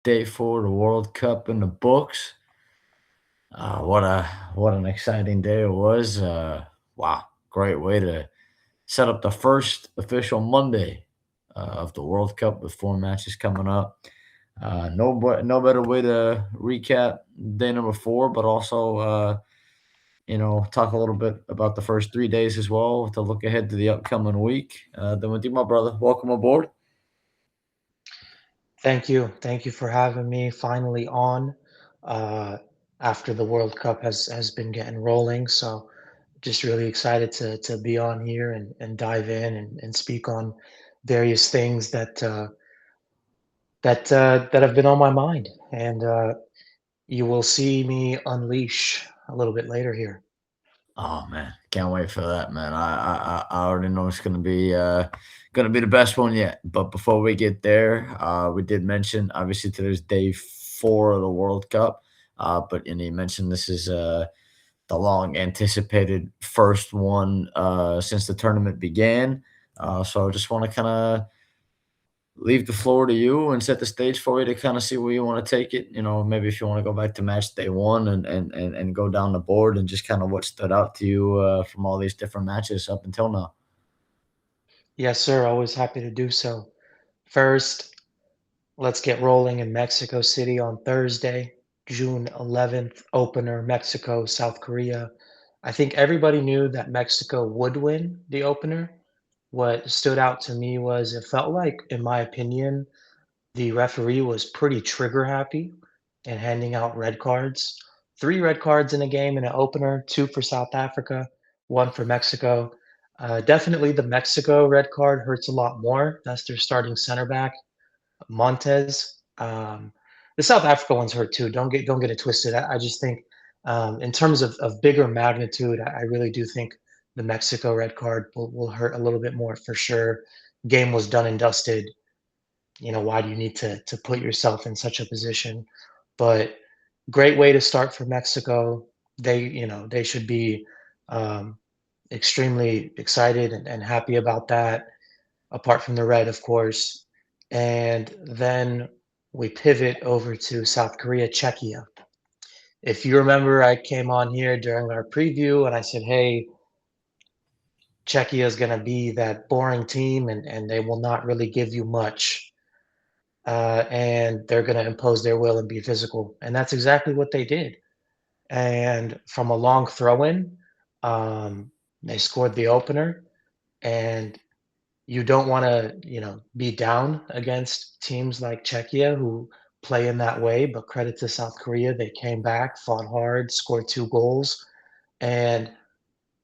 day four of the World Cup in the books. What an exciting day it was. Wow, great way to set up the first official Monday of the World Cup with four matches coming up. No better way to recap day number four, but also talk a little bit about the first 3 days as well to look ahead to the upcoming week. Then with you, my brother, welcome aboard. Thank you. Thank you for having me finally on uh, after the World Cup has been getting rolling. So just really excited to be on here and dive in and speak on various things that have been on my mind. And you will see me unleash a little bit later here. Oh man, can't wait for that, man. I already know it's gonna be the best one yet. But before we get there, we did mention obviously today's day four of the World Cup. But you mentioned this is the long anticipated first one since the tournament began. So I just want to kind of leave the floor to you and set the stage for you to kind of see where you want to take it. Maybe if you want to go back to match day one and go down the board and just kind of what stood out to you from all these different matches up until now. Yes, sir. Always happy to do so. First, let's get rolling in Mexico City on Thursday, June 11th, opener, Mexico, South Korea. I think everybody knew that Mexico would win the opener. What stood out to me was it felt like, in my opinion, the referee was pretty trigger happy and handing out red cards. Three red cards in a game in an opener, two for South Africa, one for Mexico. Definitely the Mexico red card hurts a lot more. That's their starting center back. Montez. The South Africa ones hurt too. Don't get it twisted. I just think in terms of bigger magnitude, I really do think the Mexico red card will hurt a little bit more for sure. Game was done and dusted. Why do you need to put yourself in such a position? But great way to start for Mexico. They should be um, extremely excited and happy about that apart from the red, of course. And then we pivot over to South Korea, Czechia. If you remember, I came on here during our preview and I said, hey, Czechia is going to be that boring team and they will not really give you much. And they're going to impose their will and be physical. And that's exactly what they did. And from a long throw in, they scored the opener. And you don't want to, be down against teams like Czechia who play in that way. But credit to South Korea, they came back, fought hard, scored two goals, and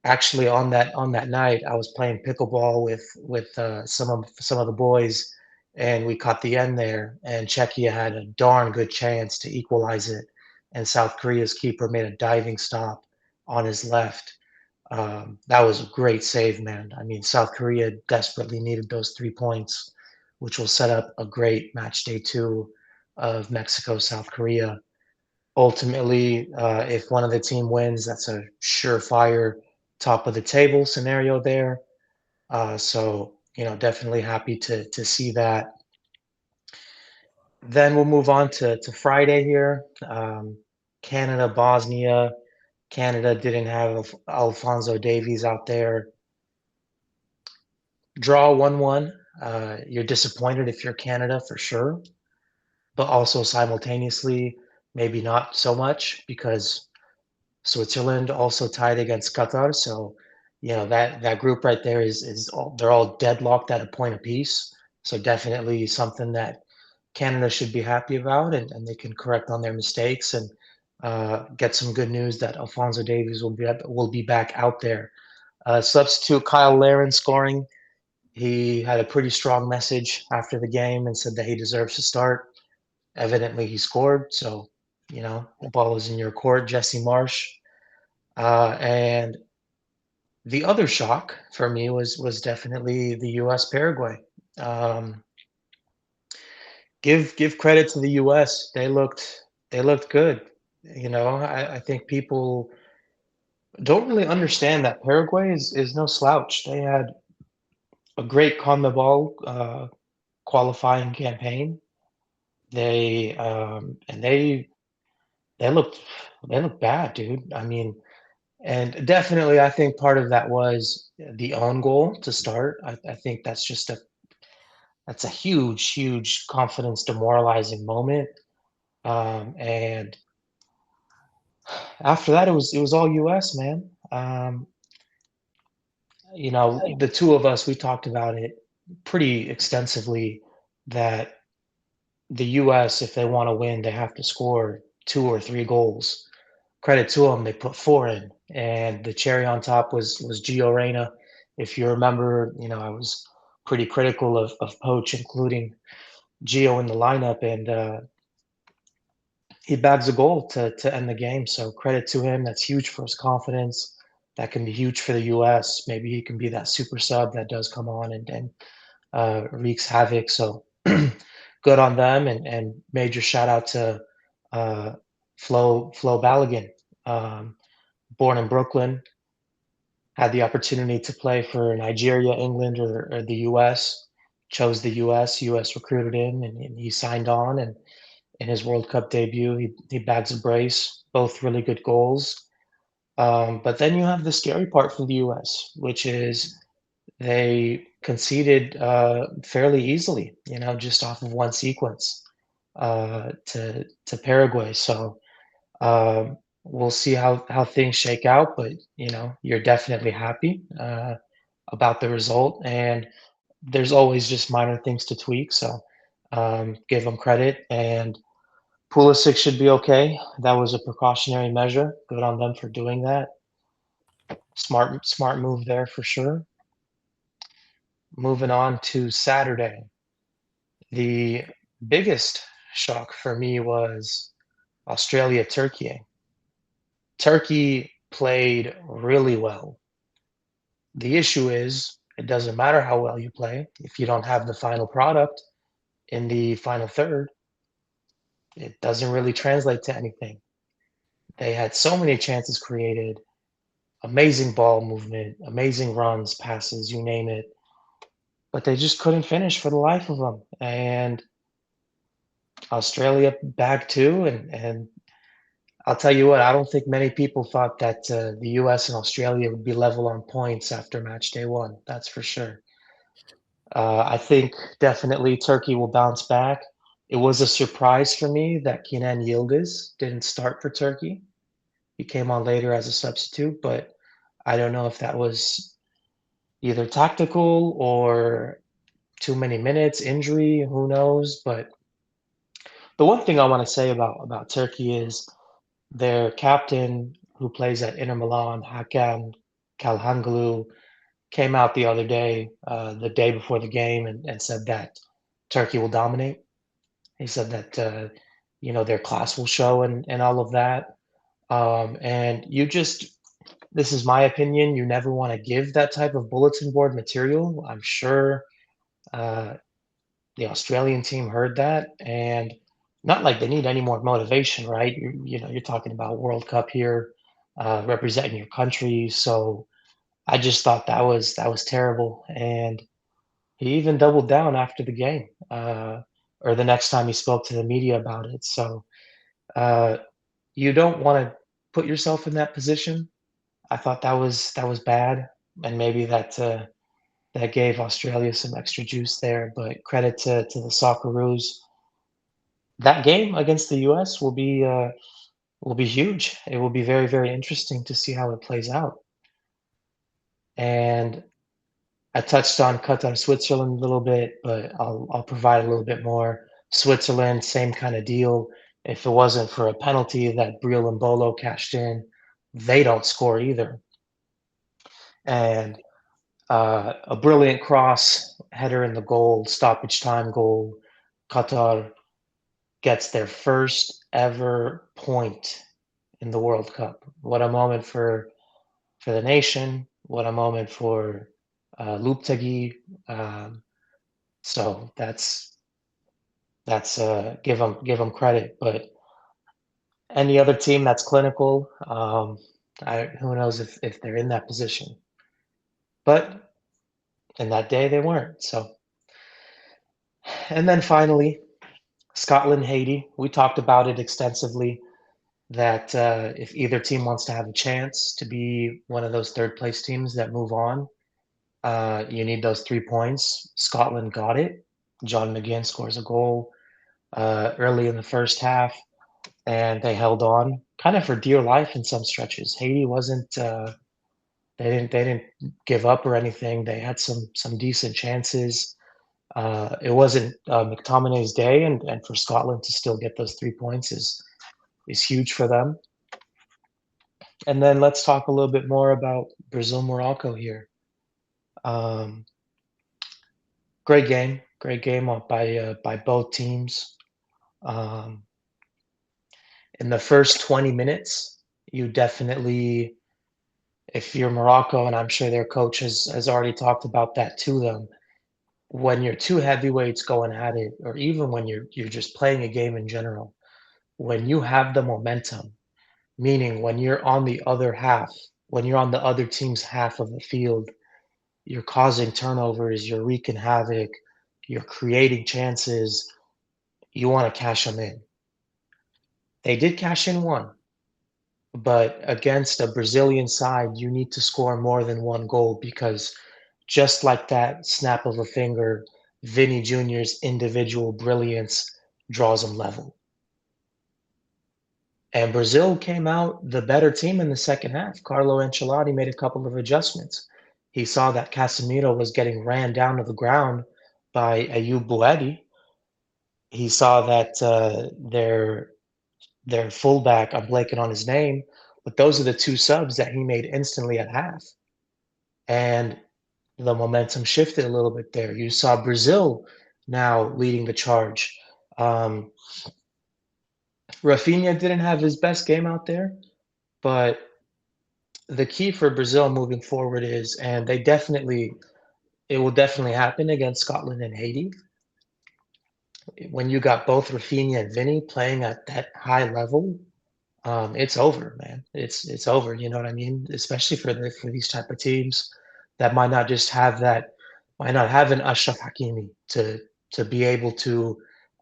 actually on that night, I was playing pickleball with some of the boys, and we caught the end there. And Czechia had a darn good chance to equalize it, and South Korea's keeper made a diving stop on his left. That was a great save, man. I mean, South Korea desperately needed those 3 points, which will set up a great match day two of Mexico, South Korea. Ultimately, if one of the team wins, that's a surefire top of the table scenario there. So, definitely happy to see that. Then we'll move on to Friday here. Canada, Bosnia. Canada didn't have Alfonso Davies out there. Draw 1-1. You're disappointed if you're Canada for sure, but also simultaneously, maybe not so much because Switzerland also tied against Qatar. So, that group right there is all they're all deadlocked at a point apiece. So definitely something that Canada should be happy about, and they can correct on their mistakes and get some good news that Alfonso Davies will be back out there. Substitute Kyle Laren scoring. He had a pretty strong message after the game and said that he deserves to start. Evidently, he scored. So, the ball is in your court, Jesse Marsh. And the other shock for me was definitely the U.S. Paraguay. Um, give credit to the U.S. They looked good. I think people don't really understand that Paraguay is no slouch. They had a great CONMEBOL qualifying campaign. They looked they looked bad, dude. I mean, and definitely, I think part of that was the own goal to start. I think that's a huge, huge confidence demoralizing moment. And after that, it was all US, man. The two of us, we talked about it pretty extensively that the US, if they want to win, they have to score two or three goals. Credit to them, they put four in, and the cherry on top was Gio Reyna. If you remember, I was pretty critical of Poach, including Gio in the lineup, and he bags a goal to end the game. So credit to him. That's huge for his confidence. That can be huge for the U.S. Maybe he can be that super sub that does come on and wreaks havoc. So good on them, and major shout out to uh, Flo Balogun, um, born in Brooklyn, had the opportunity to play for Nigeria, England, or the U.S. Chose the U.S. U.S. recruited him, and he signed on. And in his World Cup debut, he bags a brace, both really good goals. But then you have the scary part for the U.S., which is they conceded fairly easily, just off of one sequence to Paraguay. So we'll see how things shake out, but you're definitely happy about the result, and there's always just minor things to tweak. So give them credit, and Pulisic should be okay. That was a precautionary measure. Good on them for doing that. Smart move there for sure. Moving on to Saturday. The biggest shock for me was Australia Turkey. Turkey played really well. The issue is it doesn't matter how well you play if you don't have the final product in the final third. It doesn't really translate to anything. They had so many chances created, amazing ball movement, amazing runs, passes, you name it, but they just couldn't finish for the life of them. And Australia bagged two, and I'll tell you what, I don't think many people thought that the U.S. and Australia would be level on points after match day one. That's for sure. I think definitely Turkey will bounce back. It was a surprise for me that Kenan Yildiz didn't start for Turkey. He came on later as a substitute, but I don't know if that was either tactical or too many minutes, injury, who knows? But the one thing I want to say about Turkey is their captain, who plays at Inter Milan, Hakan Calhanoglu, came out the day before the game, and said that Turkey will dominate. He said that their class will show and all of that. And this is my opinion. You never want to give that type of bulletin board material. I'm sure uh, the Australian team heard that, and not like they need any more motivation, right? You're talking about World Cup here, representing your country. So I just thought that was terrible, and he even doubled down after the game, or the next time he spoke to the media about it. So uh, you don't want to put yourself in that position. I thought that was bad, and maybe that gave Australia some extra juice there. But credit to the Socceroos. That game against the U.S. will be huge. It will be very, very interesting to see how it plays out. And I touched on Qatar, Switzerland a little bit, but I'll provide a little bit more. Switzerland, same kind of deal. If it wasn't for a penalty that Briel and Bolo cashed in, they don't score either. And a brilliant cross, header in the goal, stoppage time goal. Qatar gets their first ever point in the World Cup. What a moment for the nation! What a moment for Luptagi. Um, so that's give them credit. But any other team that's clinical, who knows if they're in that position. But in that day they weren't. So, and then finally Scotland, Haiti. We talked about it extensively that if either team wants to have a chance to be one of those third place teams that move on, you need those 3 points. Scotland got it. John McGinn scores a goal early in the first half, and they held on kind of for dear life in some stretches. Haiti wasn't. They didn't give up or anything. They had some decent chances. It wasn't McTominay's day, and for Scotland to still get those 3 points is huge for them. And then let's talk a little bit more about Brazil Morocco here. Um, great game by both teams. Um, in the first 20 minutes, you definitely, if you're Morocco, and I'm sure their coach has already talked about that to them, when you're two heavyweights going at it, or even when you're just playing a game in general, when you have the momentum, meaning when you're on the other half, when you're on the other team's half of the field, you're causing turnovers, you're wreaking havoc, you're creating chances, you want to cash them in. They did cash in one, but against a Brazilian side, you need to score more than one goal because just like that snap of a finger, Vinny Jr.'s individual brilliance draws them level. And Brazil came out the better team in the second half. Carlo Ancelotti made a couple of adjustments. He saw that Casemiro was getting ran down to the ground by Ayub Buedi. He saw that their fullback, I'm blanking on his name, but those are the two subs that he made instantly at half. And the momentum shifted a little bit there. You saw Brazil now leading the charge. Um, Rafinha didn't have his best game out there, but the key for Brazil moving forward is, and it will definitely happen against Scotland and Haiti. When you got both Rafinha and Vinny playing at that high level, it's over, man. It's over. You know what I mean? Especially for these type of teams that might not have an Ashraf Hakimi to be able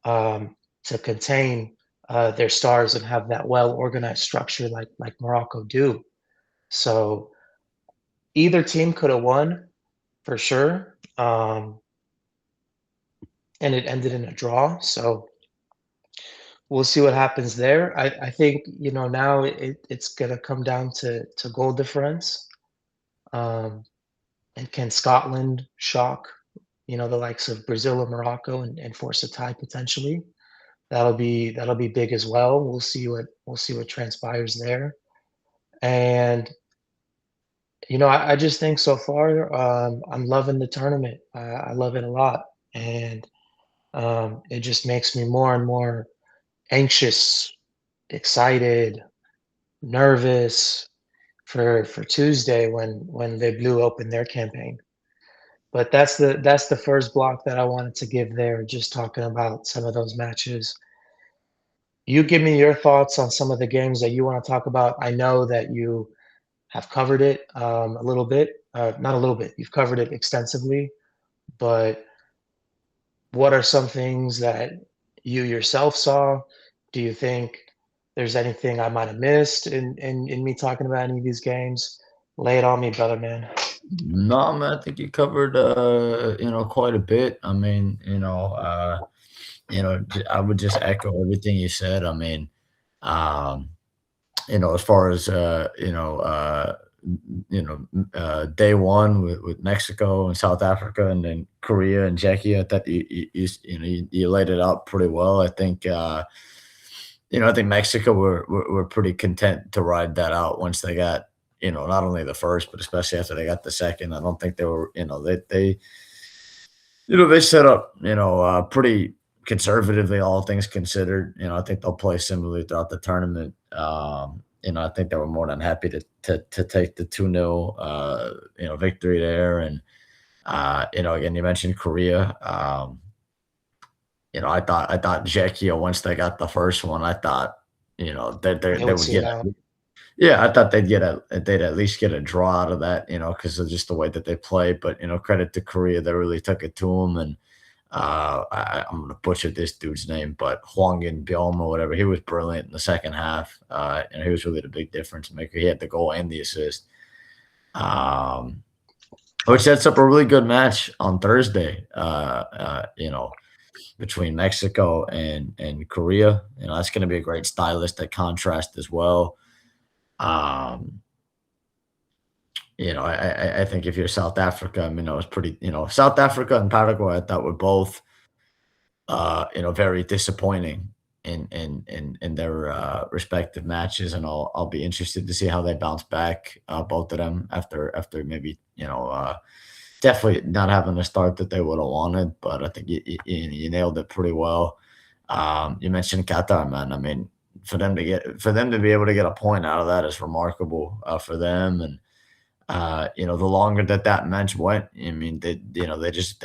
um, to contain their stars and have that well organized structure like Morocco do. So either team could have won for sure, and it ended in a draw. So we'll see what happens there. I think now it's gonna come down to goal difference. Um, and can Scotland shock the likes of Brazil or Morocco and force a tie potentially? That'll be big as well. We'll see what transpires there. And I just think so far I'm loving the tournament. I love it a lot, and it just makes me more and more anxious, excited, nervous for Tuesday when they blew open their campaign. But that's the first block that I wanted to give there, just talking about some of those matches. You give me your thoughts on some of the games that you want to talk about. I know that you have covered it a little bit, not a little bit. You've covered it extensively, but what are some things that you yourself saw? Do you think there's anything I might have missed in me talking about any of these games? Lay it on me, brother, man. No, man, I think you covered, quite a bit. I mean, I would just echo everything you said. I mean, um, as far as day one with Mexico and South Africa, and then Korea and Czechia, I thought you laid it out pretty well. I think Mexico were pretty content to ride that out once they got not only the first, but especially after they got the second. I don't think they were they set up pretty conservatively, all things considered. I think they'll play similarly throughout the tournament. I think they were more than happy to take the 2-0 victory there. And again, you mentioned Korea. I thought Czechia, once they got the first one, I thought They they would would see it get out. yeah, I thought they'd at least get a draw out of that, because of just the way that they play. But credit to Korea, they really took it to them, and I'm gonna butcher this dude's name, but Hwangin Byom or whatever. He was brilliant in the second half, and he was really the big difference maker. He had the goal and the assist, um, which sets up a really good match on Thursday. Between Mexico and Korea, that's going to be a great stylistic contrast as well. Um, I think if you're South Africa, I mean, it was pretty, South Africa and Paraguay, I thought were both, very disappointing in their respective matches, and I'll be interested to see how they bounce back, both of them after maybe definitely not having the start that they would have wanted, but I think you nailed it pretty well. You mentioned Qatar, man. I mean, for them to be able to get a point out of that is remarkable for them, and the longer that match went, I mean, they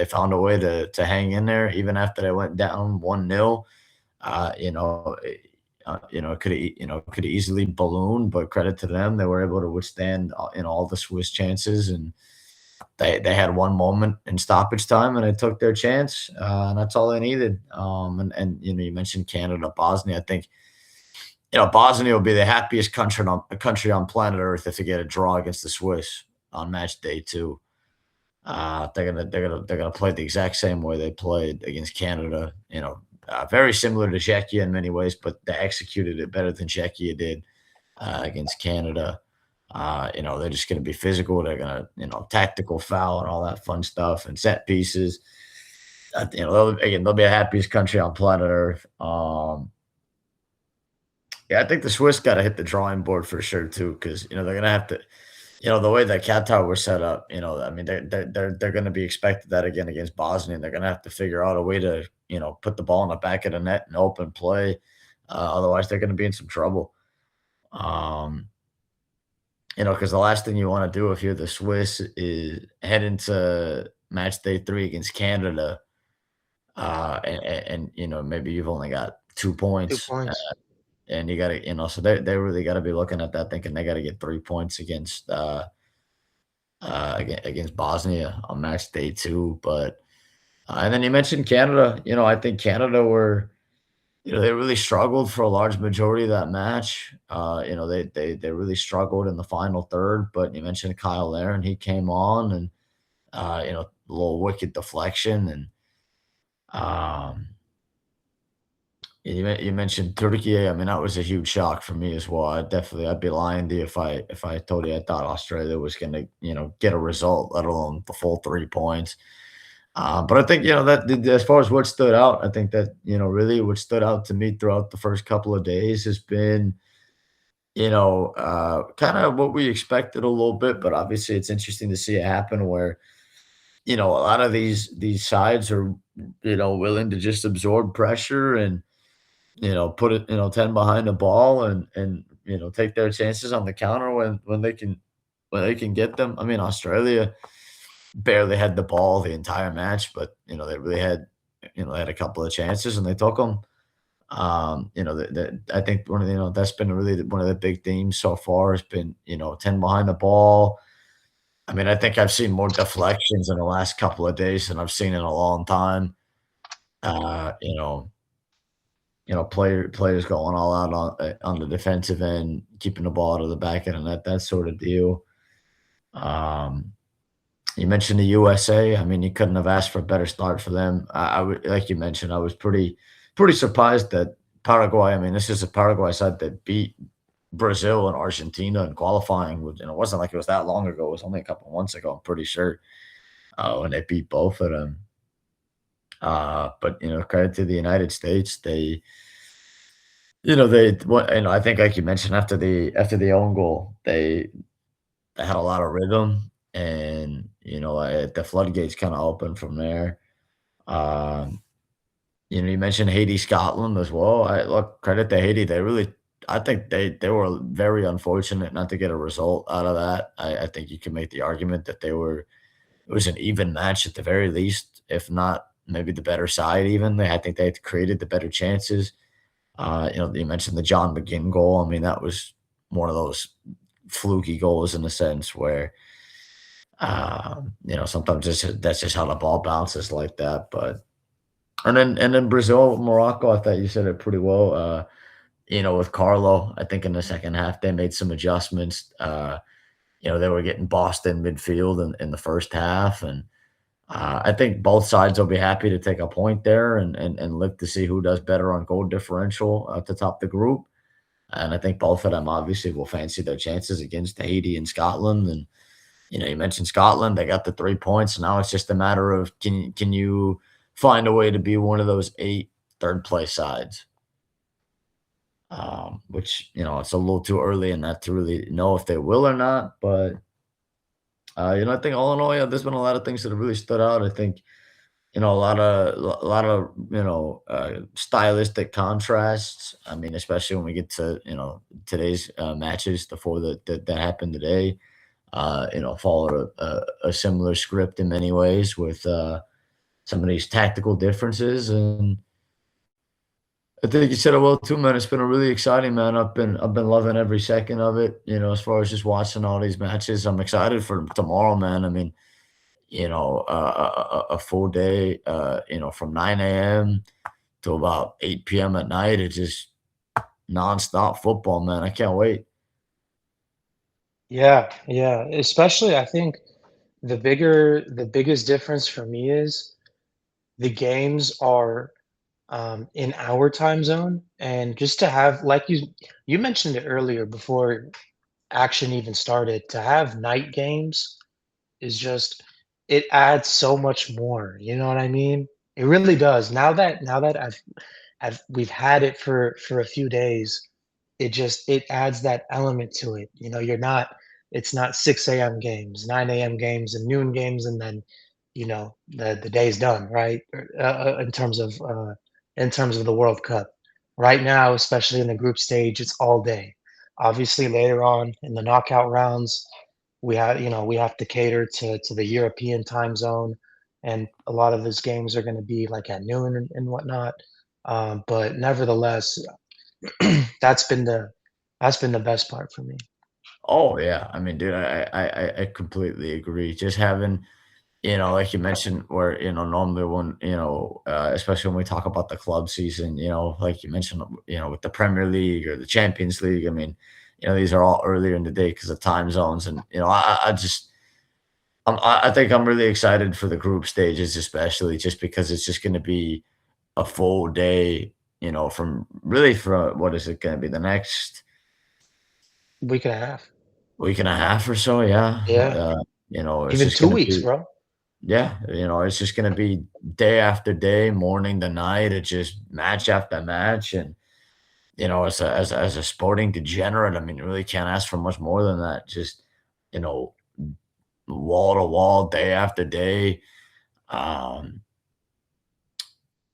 found a way to hang in there even after they went down 1-0. It could have easily ballooned, but credit to them, they were able to withstand all the Swiss chances, and they had one moment in stoppage time, and they took their chance, and that's all they needed. And you mentioned Canada, Bosnia. I think Bosnia will be the happiest country on planet Earth if they get a draw against the Swiss on match day 2. They're gonna play the exact same way they played against Canada. Very similar to Czechia in many ways, but they executed it better than Czechia did against Canada. They're just going to be physical. They're going to, tactical foul and all that fun stuff and set pieces. They'll be the happiest country on planet Earth. Yeah, I think the Swiss got to hit the drawing board for sure too, because they're going to have to, the way that Qatar was set up. I mean, they're going to be expected that again against Bosnia. And they're going to have to figure out a way to, put the ball in the back of the net and open play. Otherwise, they're going to be in some trouble. Because the last thing you want to do if you're the Swiss is head into match day 3 against Canada, and maybe you've only got 2 2 points, points. and you got to, so they really got to be looking at that, thinking they got to get 3 points against Bosnia on match day 2. But and then you mentioned Canada. I think Canada were. They really struggled for a large majority of that match. They really struggled in the final third, but you mentioned Kyle Larin, he came on and, a little wicked deflection. And you mentioned Turkey. I mean, that was a huge shock for me as well. I'd be lying to you if I told you I thought Australia was going to, get a result, let alone the full 3 points. But I think, that as far as what stood out, I think that, really what stood out to me throughout the first couple of days has been, kind of what we expected a little bit, but obviously it's interesting to see it happen where, a lot of these sides are, willing to just absorb pressure and, put it, 10 behind the ball and, take their chances on the counter when they can get them. I mean, Australia barely had the ball the entire match, but they really had, they had a couple of chances and they took them. I think one of that's been really one of the big themes so far has been 10 behind the ball. I mean, I think I've seen more deflections in the last couple of days than I've seen in a long time. Uh, you know, players going all out on the defensive end, keeping the ball out of the back end, and that sort of deal. Um, You mentioned the USA. I mean, you couldn't have asked for a better start for them. Like you mentioned, I was pretty surprised that Paraguay. I mean, this is a Paraguay side that beat Brazil and Argentina in qualifying. It wasn't like it was that long ago. It was only a couple months ago. I'm pretty sure when they beat both of them. But credit to the United States. I think like you mentioned after the own goal, they had a lot of rhythm, and the floodgates kind of opened from there. Um, you mentioned Haiti, Scotland as well. I look credit to Haiti. I think they were very unfortunate not to get a result out of that. I think you can make the argument that it was an even match at the very least, if not maybe the better side. Even I think they had created the better chances. You mentioned the John McGinn goal. I mean, that was one of those fluky goals in a sense where sometimes that's just how the ball bounces like that. But And then Brazil, Morocco, I thought you said it pretty well. With Carlo, I think in the second half they made some adjustments. They were getting bossed in midfield in the first half, and I think both sides will be happy to take a point there and look to see who does better on goal differential to top the group. And I think both of them obviously will fancy their chances against Haiti and Scotland. And you mentioned Scotland; they got the 3 points. Now it's just a matter of can you find a way to be one of those eight third place sides. Which it's a little too early in that to really know if they will or not. But I think all in all, yeah, there's been a lot of things that have really stood out. I think a lot of stylistic contrasts. I mean, especially when we get to today's matches, the four that happened today. Followed a similar script in many ways with some of these tactical differences. And I think you said it well too, man. It's been a really exciting, man. I've been loving every second of it. As far as just watching all these matches, I'm excited for tomorrow, man. I mean, a full day, from 9 a.m. to about 8 p.m. at night. It's just nonstop football, man. I can't wait. Yeah, yeah. Especially, I think the biggest difference for me is the games are in our time zone, and just to have, like you mentioned it earlier before action even started, to have night games is just, it adds so much more. You know what I mean? It really does. Now that we've had it for a few days, it adds that element to it. You're not it's not 6 a.m. games, 9 a.m. games, and noon games, and then the day's done, right? In terms of the World Cup. Right now, especially in the group stage, it's all day. Obviously, later on in the knockout rounds, we have to cater to the European time zone, and a lot of those games are going to be like at noon and whatnot. But nevertheless, that's been the that's been the best part for me. Oh yeah, I mean, dude, I completely agree. Just having, like you mentioned, where normally when especially when we talk about the club season, like you mentioned, with the Premier League or the Champions League. I mean, these are all earlier in the day because of time zones, and I think I'm really excited for the group stages, especially just because it's just going to be a full day. From what is it going to be the next Week and a half. week and a half or so? Yeah, Yeah, it's even just two going to weeks, be. bro. Yeah, it's just gonna be day after day, morning to night. It's just match after match, and as a sporting degenerate, I mean, you really can't ask for much more than that. Just you know, wall to wall, day after day. Um,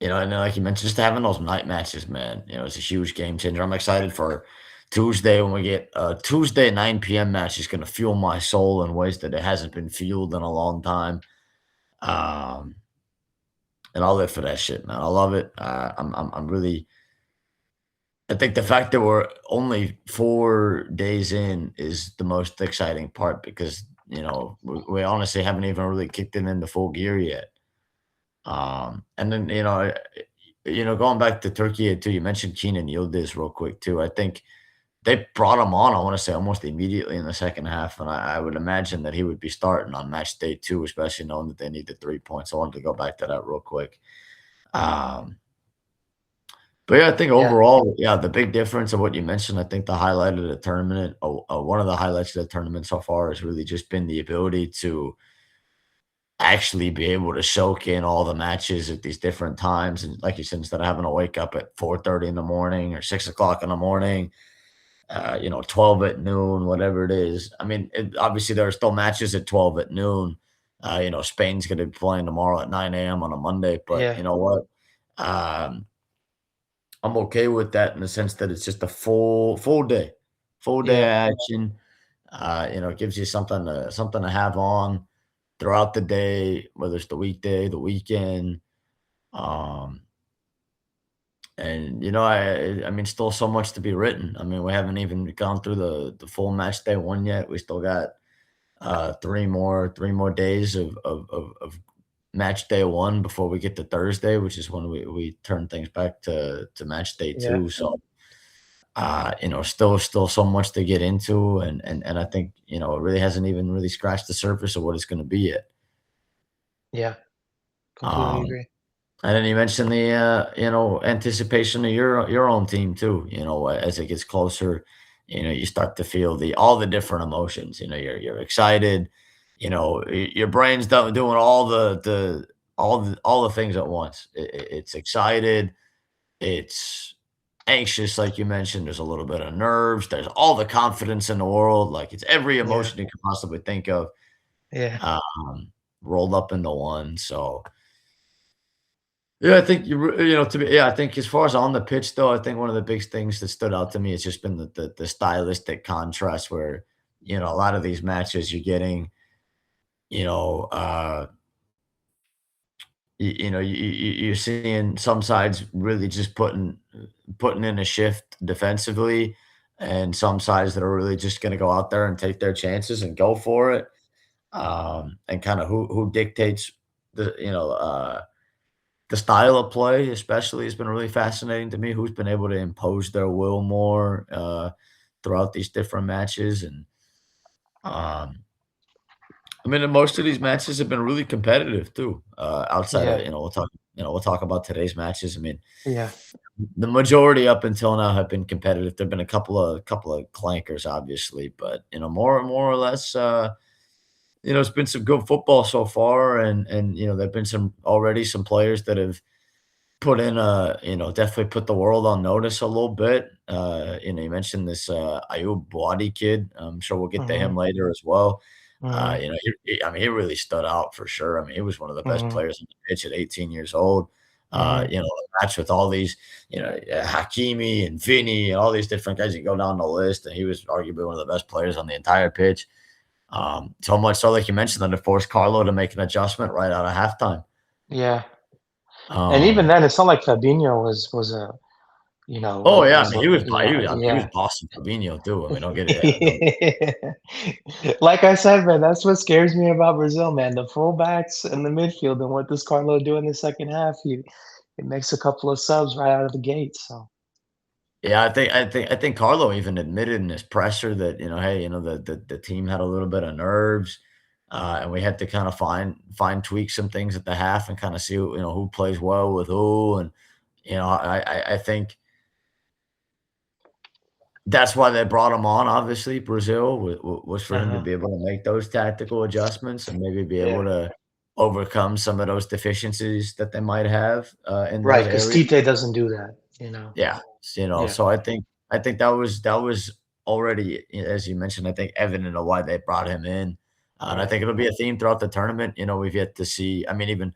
and then like you mentioned, just having those night matches, man. It's a huge game changer. I'm excited for Tuesday when we get Tuesday 9 p.m. match is gonna fuel my soul in ways that it hasn't been fueled in a long time. Um, And I'll live for that shit, man. I love it. I'm really. I think the fact that we're only 4 days in is the most exciting part because we honestly haven't even really kicked it into full gear yet. And then going back to Turkey too. You mentioned Keenan Yildiz real quick too. I think they brought him on. I want to say almost immediately in the second half, and I would imagine that he would be starting on match day two, especially knowing that they needed 3 points. I wanted to go back to that real quick. Um, But yeah, I think Yeah, overall, yeah, the big difference of what you mentioned, I think the highlight of the tournament, one of the highlights of the tournament so far has really just been the ability to actually be able to soak in all the matches at these different times. And like you said, instead of having to wake up at 4:30 in the morning or 6 o'clock in the morning, 12 at noon, whatever it is. I mean, obviously there are still matches at 12 at noon. Spain's going to be playing tomorrow at 9 a.m. on a Monday, but yeah, you know what? Um, I'm okay with that in the sense that it's just a full day yeah. action. It gives you something to have on throughout the day, whether it's the weekday, the weekend. Um, and I mean, still so much to be written. I mean, we haven't even gone through the full match day one yet. We still got three more days of match day one before we get to Thursday, which is when we turn things back to match day Yeah. two. So, still so much to get into, and I think it really hasn't even really scratched the surface of what it's going to be yet. Yeah. Completely Um, agree. and then you mentioned the anticipation of your own team too. As it gets closer, you start to feel the all the different emotions. You're excited. Your brain's doing all the things at once. It's excited. It's anxious, like you mentioned. There's a little bit of nerves. There's all the confidence in the world. Like it's every Yeah. emotion you could possibly think of, Yeah. um, rolled up into one. So yeah, I think I think as far as on the pitch though, I think one of the big things that stood out to me has just been the stylistic contrast where, a lot of these matches you're getting, you know, uh, you're seeing some sides really just putting in a shift defensively, and some sides that are really just going to go out there and take their chances and go for it. And kind of who dictates the you know the style of play, especially, has been really fascinating to me. Who's been able to impose their will more throughout these different matches, and um, I mean, and most of these matches have been really competitive too. Outside of Yeah. we'll talk about today's matches. I mean, Yeah. the majority up until now have been competitive. There've been a couple of clankers, obviously, but more or less, it's been some good football so far, and there've been some players that have put in definitely put the world on notice a little bit. You mentioned this Ayub Buadi kid. I'm sure we'll get to him Mhm. later as well. Mhm. I mean, he really stood out for sure. I mean, he was one of the best Mhm. players on the pitch at 18 years old. Mhm. The match with all these, Hakimi and Vinny and all these different guys. You go down the list, and he was arguably one of the best players on the entire pitch. So much so, like you mentioned, that it forced Carlo to make an adjustment right out of halftime. Yeah. And even Um, then, it's not like Fabinho was a Oh, yeah, I was mean, a he was yeah. bossing Fabinho too. I mean, don't get it don't Like I said, man, that's what scares me about Brazil, man. The fullbacks and the midfield, and what does Carlo do in the second half? He makes a couple of subs right out of the gate. So Yeah, I think Carlo even admitted in his presser that, hey, the team had a little bit of nerves, and we had to kinda fine tweak some things at the half and kinda see who plays well with who, and, I think that's why they brought him on, obviously, Brazil was for him to uh-huh. be able to make those tactical adjustments and maybe be able Yeah. to overcome some of those deficiencies that they might have, in Right, those because areas. Tite doesn't do that. Yeah, Yeah. so I think that was already, as you mentioned, I think evident of why they brought him in, and I Right. think it'll be a theme throughout the tournament. We've yet to see. I mean, even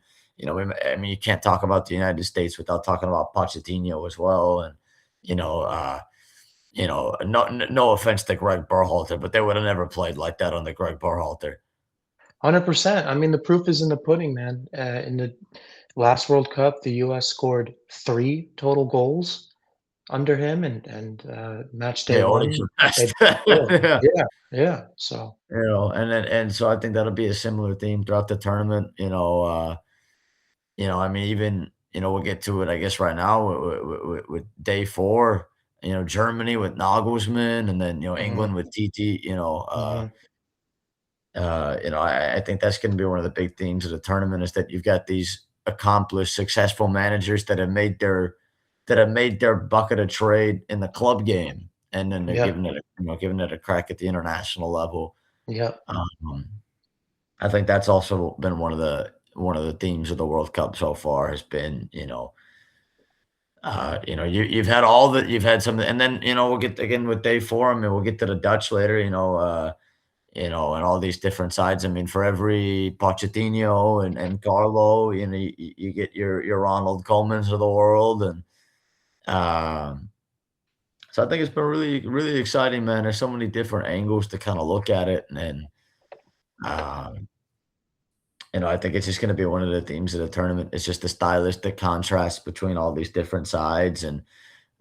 I mean, you can't talk about the United States without talking about Pochettino as well, and you know, uh, no offense to Greg Berhalter, but they would have never played like that under Greg Berhalter. 100%. I mean, the proof is in the pudding, man. In the last World Cup, the US scored 3 total goals under him, and match day They already 1, surpassed. they yeah, Yeah. yeah, yeah, so And so I think that'll be a similar theme throughout the tournament. I mean, even, we'll get to it, I guess, right now with day four, Germany with Nagelsmann, and then, mhm, England with TT, mhm, I think that's going to be one of the big themes of the tournament is that you've got these accomplished, successful managers that have made their bucket of trade in the club game, and then they're yeah, giving it a crack at the international level. yeah, Um, I think that's also been one of the themes of the World Cup so far has been, you've had some, and then we'll get again with day four. I mean, we'll get to the Dutch later. And all these different sides. I mean, for every Pochettino and Carlo, you get your Ronald Koemans of the world, and um, so I think it's been really really exciting, man. There's so many different angles to kind of look at it, and um, I think it's just going to be one of the themes of the tournament. It's just the stylistic contrast between all these different sides, and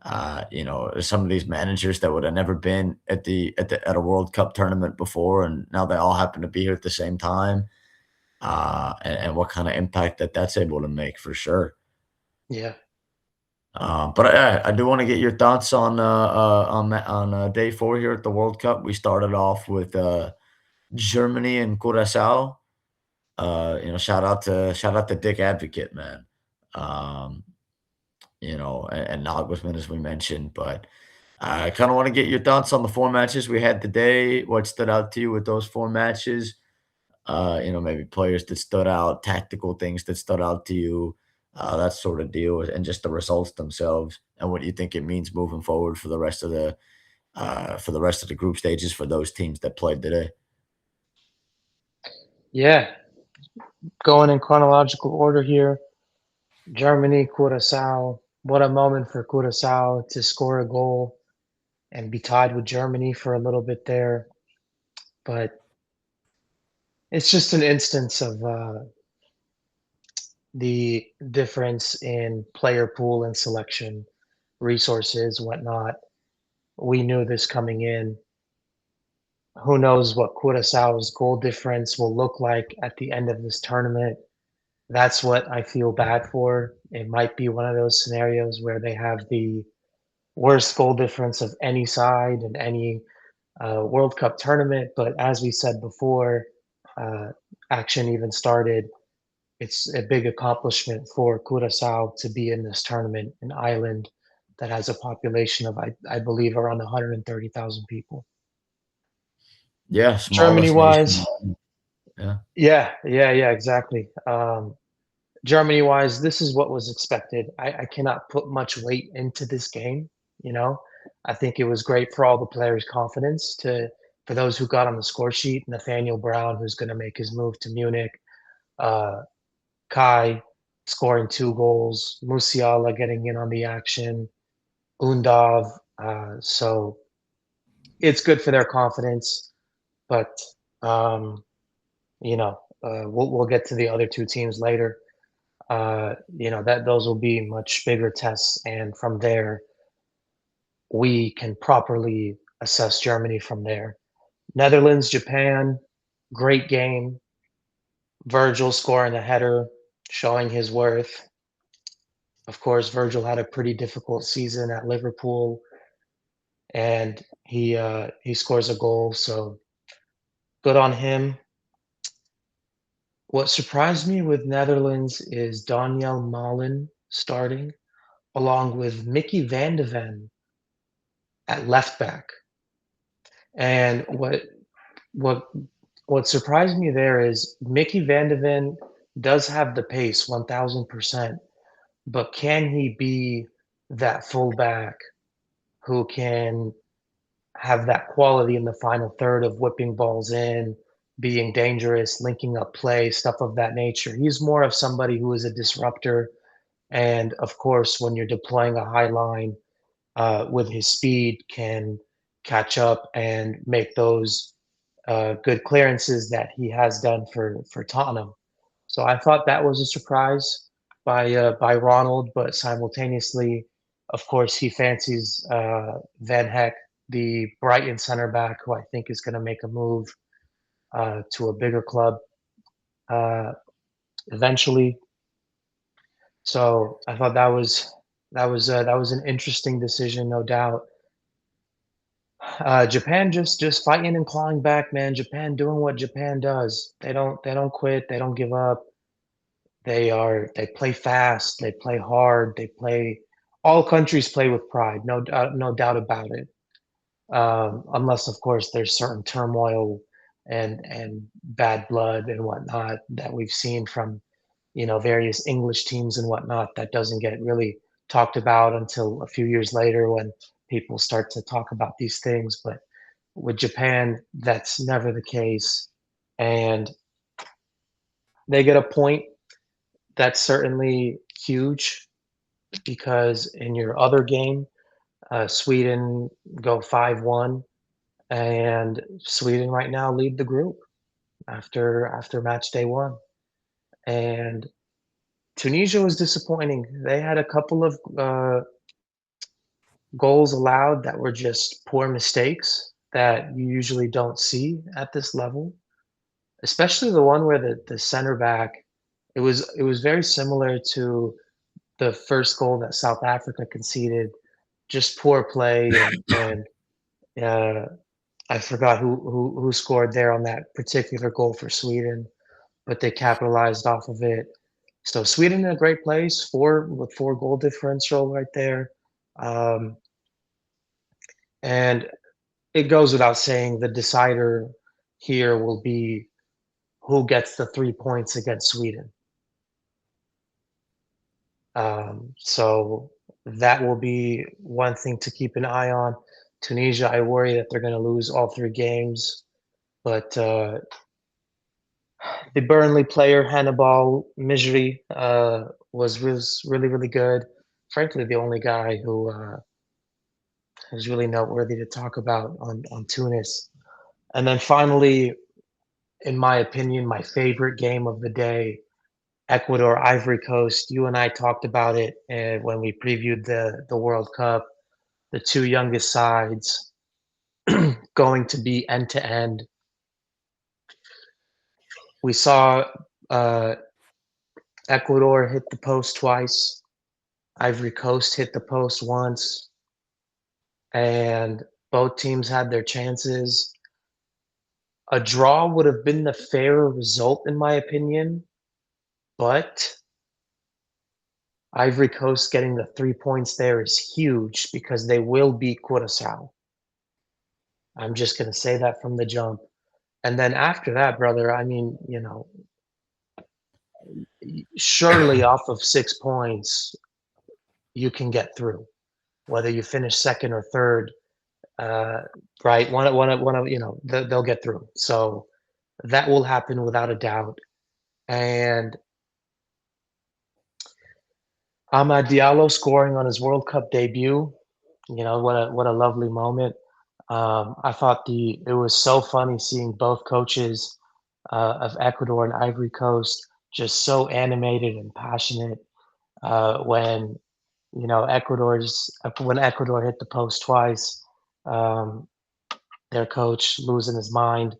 some of these managers that would have never been at a World Cup tournament before, and now they all happen to be here at the same time. and what kind of impact that's able to make for sure. Yeah. But I do want to get your thoughts on day four here at the World Cup. We started off with Germany and Curacao. Shout out to Dick Advocate, man. Um, and Nagelsmann, as we mentioned. But I kind of want to get your thoughts on the four matches we had today. What stood out to you with those four matches? Maybe players that stood out, tactical things that stood out to you, that sort of deal, and just the results themselves, and what you think it means moving forward for the rest of the group stages for those teams that played today. Yeah. Going in chronological order here. Germany, Curacao. What a moment for Curacao to score a goal and be tied with Germany for a little bit there. But it's just an instance of the difference in player pool and selection, resources, whatnot. We knew this coming in. Who knows what Curaçao's goal difference will look like at the end of this tournament? That's what I feel bad for. It might be one of those scenarios where they have the worst goal difference of any side in any World Cup tournament. But as we said before, uh, action even started. It's a big accomplishment for Curaçao to be in this tournament, an island that has a population of, I believe, around 130,000 people. Yeah, Germany smallest wise, nation. Yeah. yeah, exactly. Germany wise, this is what was expected. I cannot put much weight into this game. You know, I think it was great for all the players' confidence for those who got on the score sheet. Nathaniel Brown, who's going to make his move to Munich, uh, Kai scoring 2 goals, Musiala getting in on the action, Undav. So it's good for their confidence, but um, we'll get to the other two teams later. That those will be much bigger tests, and from there we can properly assess Germany from there. Netherlands, Japan, great game. Virgil scoring a header, showing his worth. Of course, Virgil had a pretty difficult season at Liverpool, and he scores a goal, so good on him. What surprised me with Netherlands is Daniel Malen starting, along with Mickey van de Ven at left back. And what what surprised me there is Mickey van de Ven does have the pace 1000%, but can he be that fullback who can have that quality in the final third of whipping balls in, being dangerous, linking up play, stuff of that nature? He's more of somebody who is a disruptor. And of course, when you're deploying a high line with his speed, can catch up and make those good clearances that he has done for Tottenham. So I thought that was a surprise by Ronald, but simultaneously, of course, he fancies Van Heck, the Brighton center back, who I think is going to make a move to a bigger club uh, eventually. So I thought that was an interesting decision, no doubt. Japan just fighting and clawing back, man. Japan doing what Japan does. They don't quit. They don't give up. They play fast. They play hard. They play. All countries play with pride. No doubt about it. Unless, of course, there's certain turmoil and bad blood and whatnot that we've seen from various English teams and whatnot that doesn't get really talked about until a few years later when people start to talk about these things. But with Japan, that's never the case. And they get a point that's certainly huge because in your other game, Sweden go 5-1, and Sweden right now lead the group after match day one. And Tunisia was disappointing. They had a couple of goals allowed that were just poor mistakes that you usually don't see at this level. especially the one where the center back. It was very similar to the first goal that South Africa conceded. Just poor play and I forgot who scored there on that particular goal for Sweden, but they capitalized off of it. So Sweden in a great place, with 4 goal differential right there. Um, and it goes without saying the decider here will be who gets the 3 points against Sweden. So that will be one thing to keep an eye on. Tunisia, I worry that they're going to lose all 3 games, but the Burnley player Hannibal Mejri was really really good. Frankly, the only guy who is really noteworthy to talk about on Tunis. And then finally, in my opinion, my favorite game of the day, Ecuador Ivory Coast. You and I talked about it when we previewed the World Cup. The 2 youngest sides going to be end to end. We saw uh, Ecuador hit the post twice. Ivory Coast hit the post once, and both teams had their chances. A draw would have been the fairer result, in my opinion, but Ivory Coast getting the 3 points there is huge because they will beat Curacao. I'm just going to say that from the jump. And then after that, brother, I mean, surely off of 6 points, you can get through, whether you finish second or third, uh, right? They'll get through. So that will happen without a doubt. And Amad Diallo scoring on his World Cup debut, what a lovely moment. I thought it was so funny seeing both coaches of Ecuador and Ivory Coast just so animated and passionate when when Ecuador hit the post twice. Um, their coach losing his mind,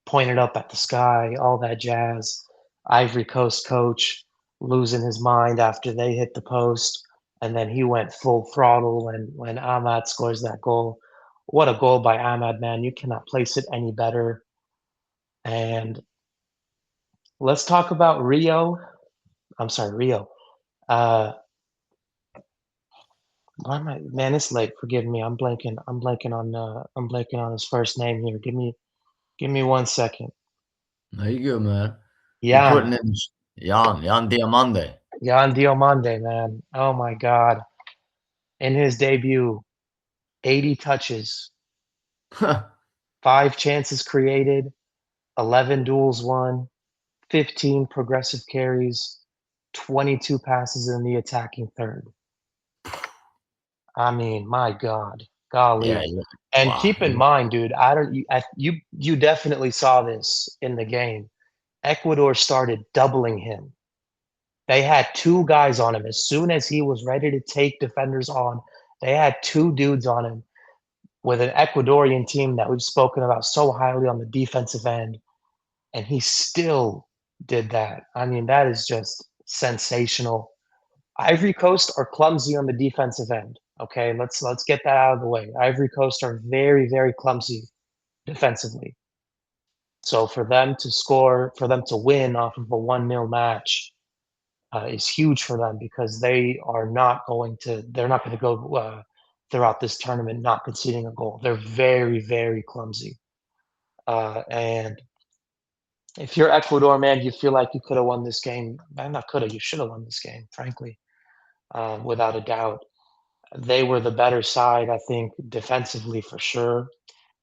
pointed up at the sky, all that jazz. Ivory Coast coach losing his mind after they hit the post, and then he went full throttle when Ahmad scores that goal. What a goal by Ahmad, man. You cannot place it any better. And let's talk about Rio. I'm sorry, Rio. Uh, why am I, man, it's late. Forgive me. I'm blanking on his first name here. Give me 1 second. No, you good, man. You're Jan. putting in Jan Diamande. Jan Diomande, man. Oh my God. In his debut, 80 touches, 5 chances created, 11 duels won, 15 progressive carries, 22 passes in the attacking third. I mean, my God, Yeah, golly. yeah. And Wow. keep in mind, dude, I don't you definitely saw this in the game. Ecuador started doubling him. They had 2 guys on him. As soon as he was ready to take defenders on, they had 2 dudes on him with an Ecuadorian team that we've spoken about so highly on the defensive end, and he still did that. I mean, that is just sensational. Ivory Coast are clumsy on the defensive end. Okay, let's get that out of the way. Ivory Coast are very very clumsy defensively. So for them to win off of a 1-0 match is huge for them because they're not going to go throughout this tournament not conceding a goal. They're very very clumsy. And if you're Ecuador, man, you feel like you could have won this game. Not could have, you should have won this game, frankly, without a doubt. They were the better side, I think, defensively for sure,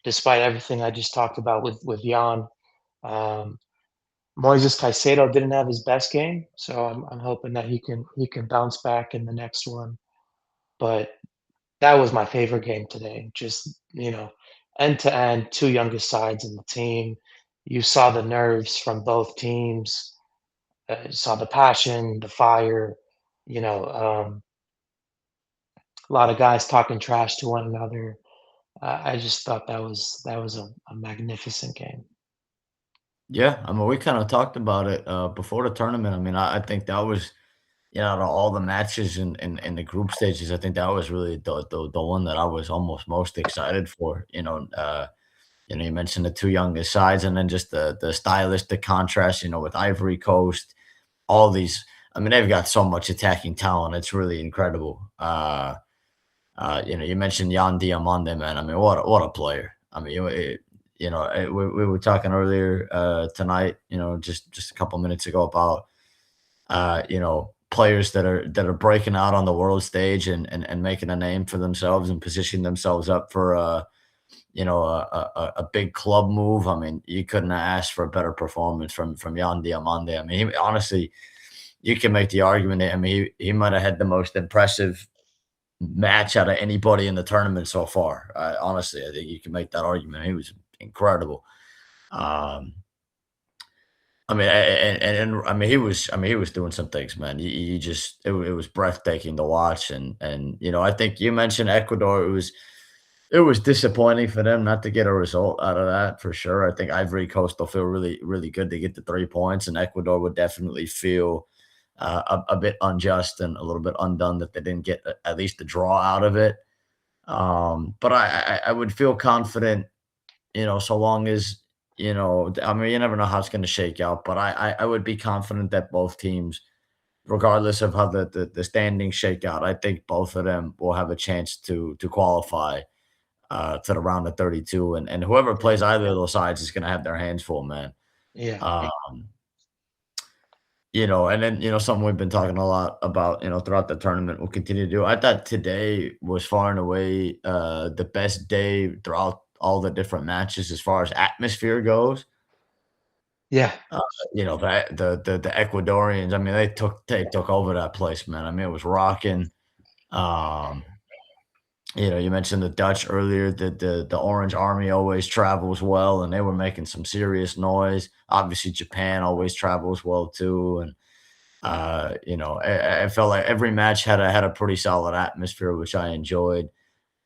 despite everything I just talked about with Jan. Um, Moises Caicedo didn't have his best game, so I'm hoping that he can bounce back in the next one. But that was my favorite game today. Just end to end, 2 youngest sides in the team. You saw the nerves from both teams. Saw the passion, the fire. You know, a lot of guys talking trash to one another. I just thought that was a magnificent game. Yeah, I mean, we kind of talked about it before the tournament. I mean, I think that was, out of all the matches in the group stages, I think that was really the one that I was almost most excited for. You mentioned the two youngest sides, and then just the stylistic contrast. With Ivory Coast, all these. I mean, they've got so much attacking talent. It's really incredible. You mentioned Yan Diamande, man. I mean, what a player. I mean, we were talking earlier tonight. Just a couple minutes ago about players that are breaking out on the world stage and making a name for themselves and positioning themselves up for a big club move. I mean, you couldn't have asked for a better performance from Yan Diamande. I mean, honestly, you can make the argument that, I mean, he might have had the most impressive match out of anybody in the tournament so far. Honestly, I think you can make that argument. He was incredible. Um, I mean, I mean, he was doing some things, man. You just it was breathtaking to watch, and I think you mentioned Ecuador. It was disappointing for them not to get a result out of that for sure. I think Ivory Coast will feel really, really good to get the 3 points, and Ecuador would definitely feel a bit unjust and a little bit undone that they didn't get at least a draw out of it. But I would feel confident, so long as I mean, you never know how it's going to shake out, but I would be confident that both teams, regardless of how the standings shake out, I think both of them will have a chance to qualify to the round of 32, and whoever Yeah, plays either of those sides is going to have their hands full, man. yeah, Um, and then something we've been talking a lot about, throughout the tournament, we'll continue to do. I thought today was far and away the best day throughout all the different matches as far as atmosphere goes. yeah, Uh, the Ecuadorians, I mean, they took over that place, man. I mean, it was rocking. Um, you mentioned the Dutch earlier, that the Orange Army always travels well, and they were making some serious noise. Obviously, Japan always travels well too, and I felt like every match had a pretty solid atmosphere, which I enjoyed.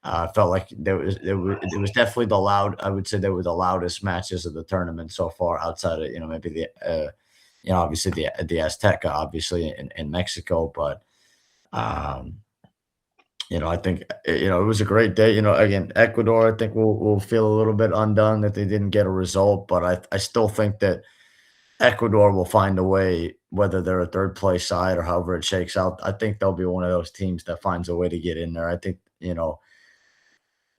I felt like it was definitely the loud. I would say they were the loudest matches of the tournament so far, outside of maybe obviously the Azteca, obviously in Mexico, but um, I think it was a great day. Again, Ecuador, I think will feel a little bit undone that they didn't get a result, but I still think that Ecuador will find a way, whether they're a third place side or however it shakes out. I think they'll be one of those teams that finds a way to get in there. I think,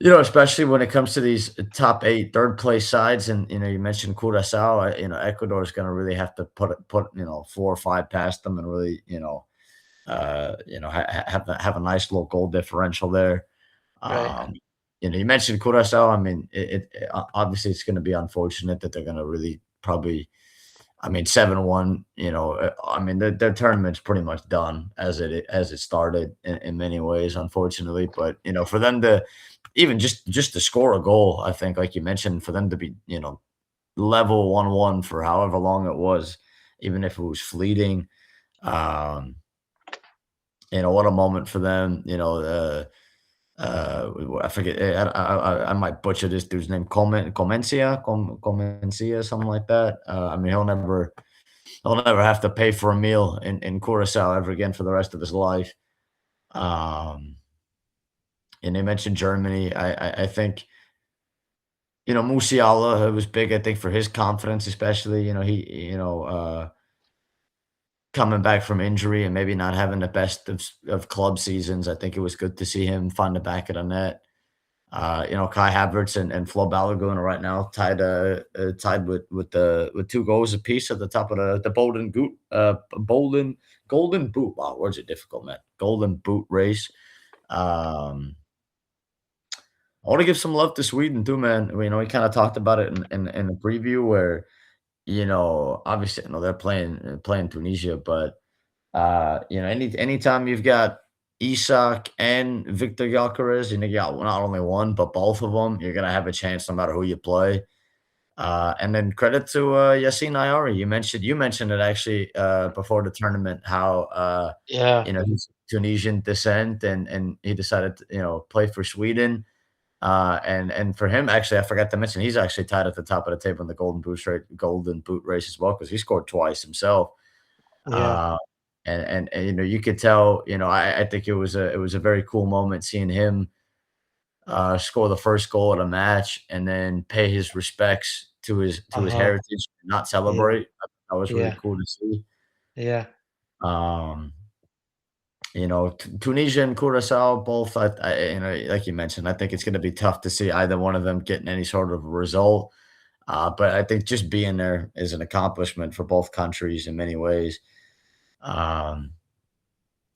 especially when it comes to these top eight third place sides, and you mentioned Curacao. Ecuador is going to really have to put 4 or 5 past them, and really, have a nice little goal differential there. right. Um, you mentioned Curacao. I mean, obviously it's going to be unfortunate that they're going to really probably. I mean, 7-1. I mean, their tournament's pretty much done as it started in many ways, unfortunately. But for them to even just to score a goal, I think, like you mentioned, for them to be level 1-1 for however long it was, even if it was fleeting. Um, what a moment for them. I forget. I might butcher this dude's name. Comencia, something like that. I mean, he'll never have to pay for a meal in Curacao ever again for the rest of his life. Um, and they mentioned Germany. I think Musiala, it was big. I think for his confidence, especially. He coming back from injury and maybe not having the best of club seasons. I think it was good to see him find the back of the net. Kai Havertz and Flo Balogun are right now tied with 2 goals apiece at the top of the Golden Boot. Wow, words are difficult, man. Golden Boot race. Um, I want to give some love to Sweden too, man. We kind of talked about it in the preview where obviously, they're playing Tunisia, but anytime you've got Isak and Victor Gyökeres, and you got not only one but both of them, you're gonna have a chance no matter who you play. And then credit to Yassine Ayari. You mentioned it actually before the tournament how Yeah, he's Tunisian descent and he decided to play for Sweden. And for him, actually, I forgot to mention he's actually tied at the top of the table in the Golden Boot race as well because he scored twice himself. Yeah. Uh, and you know, you could tell, you know, I think it was a very cool moment seeing him score the first goal at a match and then pay his respects to his Uh-huh. heritage, not Yeah. celebrate. That was really Yeah. cool to see. Yeah. Um, you know, Tunisia and Curacao both, you know, like you mentioned, I think it's going to be tough to see either one of them getting any sort of result. But I think just being there is an accomplishment for both countries in many ways. Um,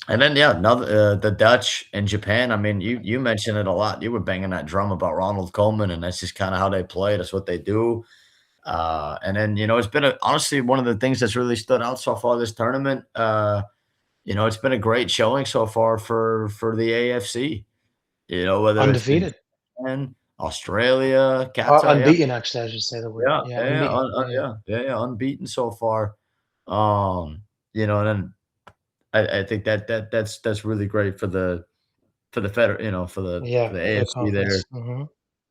and then, yeah, the Dutch and Japan. I mean, you mentioned it a lot. You were banging that drum about Ronald Koeman, and that's just kind of how they play. That's what they do. And then, you know, it's been honestly one of the things that's really stood out so far this tournament. You know, it's been a great showing so far for the AFC. You know, whether it's been Undefeated. Japan, Australia, Qatar, yeah, Unbeaten, actually, I should say the word. yeah, Yeah, yeah, yeah, unbeaten. Yeah. unbeaten so far. Um, you know, and then I think that's really great for the feder you know, for Yeah, the for the AFC there. conference. Mhm.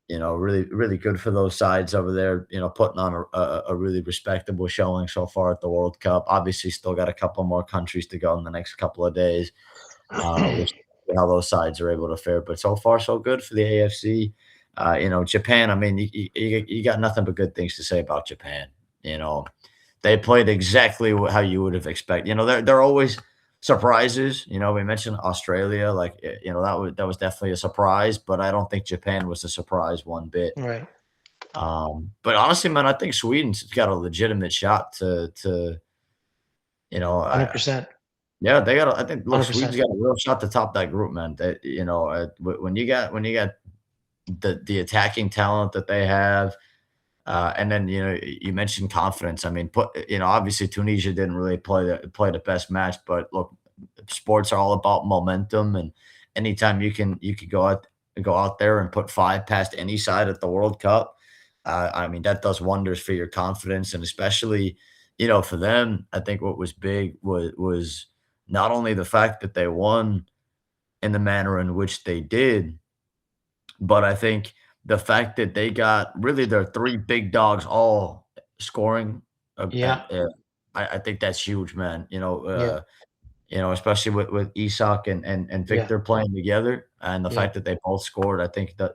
You know, really good for those sides over there, you know, putting on a really respectable showing so far at the World Cup. Obviously, still got a couple more countries to go in the next couple of days. We'll see how those sides are able to fare, but so far so good for the AFC. You know, Japan, I mean, you got nothing but good things to say about Japan. You know, they played exactly how you would have expected. You know, they're always surprises. You know, we mentioned Australia, like you know that was definitely a surprise, but I don't think Japan was a surprise one bit. Right. But honestly, man, I think Sweden's got a legitimate shot to you know, 100%. yeah, they got. I think look, Sweden's 100%. got a real shot to top that group, man. That you know, when you got the attacking talent that they have. And then you know you mentioned confidence. I mean, you know obviously Tunisia didn't really play the best match, but look, sports are all about momentum, and anytime you could go out there and put five past any side at the World Cup, I mean that does wonders for your confidence, and especially you know for them, I think what was big was not only the fact that they won in the manner in which they did, but I think the fact that they got really their 3 big dogs all scoring, Yeah. I think that's huge, man. Yeah. Especially with Isak and Yeah. Victor playing together, and the Yeah. fact that they both scored, I think that,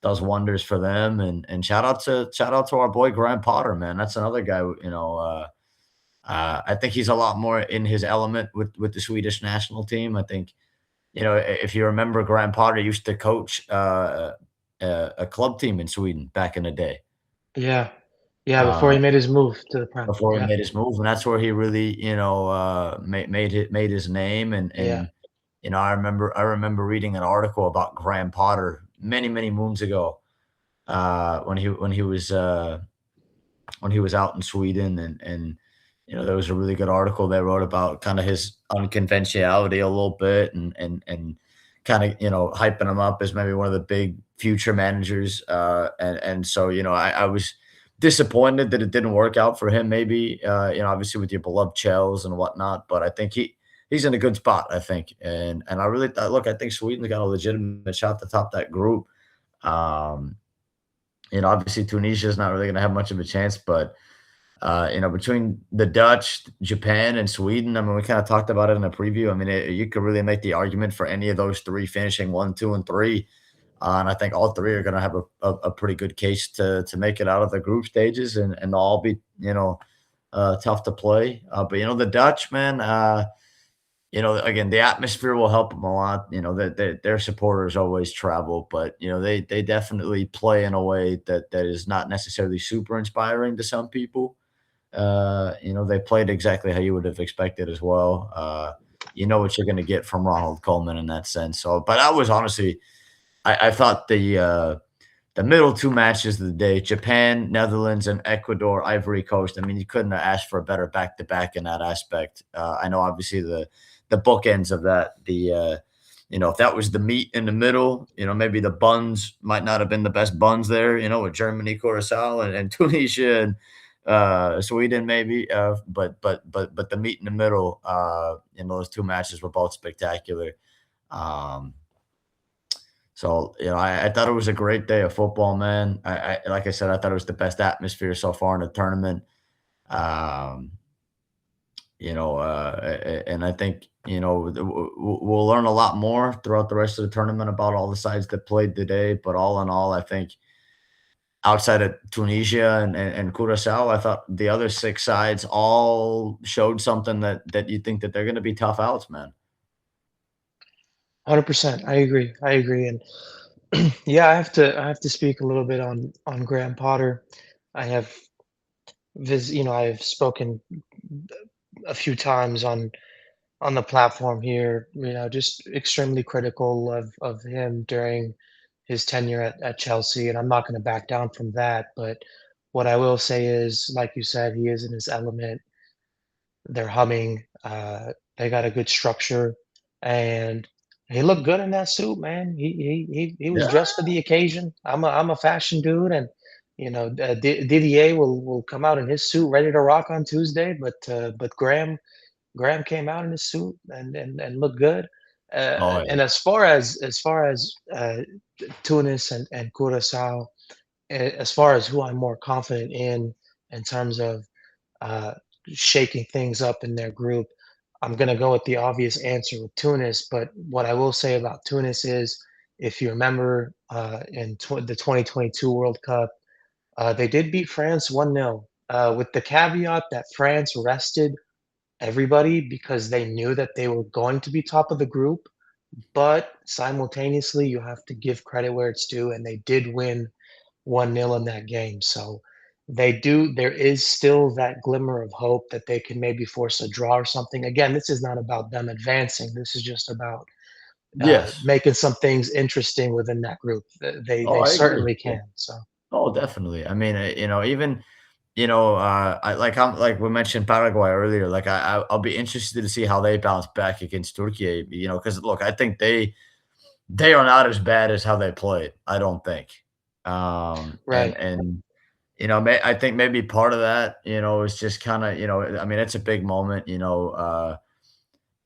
does wonders for them, and shout out to our boy Graham Potter, man. That's another guy, I think he's a lot more in his element with the Swedish national team. I think if you remember, Graham Potter used to coach a club team in Sweden back in the day Yeah. Yeah, before uh, he made his move to the Prem. before he Yeah. made his move, and that's where he really, made his name. And Yeah. I remember reading an article about Graham Potter many many moons ago when he was out in Sweden, and there was a really good article they wrote about kind of his unconventionality a little bit, and kind of hyping him up as maybe one of the big future managers. And so I was disappointed that it didn't work out for him. Maybe obviously with your beloved Chels and whatnot, but I think he's in a good spot. I think, and I really look. I think Sweden's got a legitimate shot to top that group. Um, obviously Tunisia is not really going to have much of a chance, but between the Dutch, Japan, and Sweden, I mean, we kind of talked about it in a preview. I mean, you could really make the argument for any of those three finishing 1, 2, and 3, and I think all three are going to have a pretty good case to make it out of the group stages, and they'll all be tough to play. But the Dutch, man. Again, the atmosphere will help them a lot. That their supporters always travel, but they definitely play in a way that is not necessarily super inspiring to some people. They played exactly how you would have expected as well. You know what you're going to get from Ronald Coleman in that sense. So, but I was honestly, I thought the middle two matches of the day, Japan, Netherlands, and Ecuador, Ivory Coast. I mean, you couldn't have asked for a better back to back in that aspect. I know, obviously, the bookends of that, if that was the meat in the middle, maybe the buns might not have been the best buns there, with Germany, Curacao, and Tunisia, and Sweden, maybe. But the meat in the middle, those two matches were both spectacular. Um, So, I thought it was a great day of football, man. Like I said, I thought it was the best atmosphere so far in the tournament. Um, and I think, we'll learn a lot more throughout the rest of the tournament about all the sides that played today. But all in all, I think outside of Tunisia and Curacao, I thought the other six sides all showed something that you think that they're going to be tough outs, man. 100%. I agree. I agree. And yeah, I have to speak a little bit on Graham Potter. I have I've spoken a few times on the platform here, just extremely critical of him during his tenure at Chelsea, and I'm not going to back down from that. But what I will say is, like you said, he is in his element. They're humming. They got a good structure, and he looked good in that suit, man. He was Yeah. dressed for the occasion. I'm a fashion dude, and Didier will come out in his suit, ready to rock on Tuesday. But Graham came out in his suit and looked good. Oh, And yeah. as far as Tunis and Curacao, as far as who I'm more confident in terms of uh, shaking things up in their group, I'm going to go with the obvious answer with Tunis. But what I will say about Tunis is, if you remember the 2022 World Cup, they did beat France 1-0, with the caveat that France rested everybody because they knew that they were going to be top of the group. But simultaneously, you have to give credit where it's due, and they did win 1-0 in that game. So there is still that glimmer of hope that they can maybe force a draw or something. Again, this is not about them advancing. This is just about Yes. making some things interesting within that group. Oh, They I agree. certainly Yeah. can. So Oh, definitely. I mean, even like we mentioned Paraguay earlier. Like I'll be interested to see how they bounce back against Turkey. Because look, I think they are not as bad as how they played. I don't think. right, And I think maybe part of that, is just kind of, I mean, it's a big moment.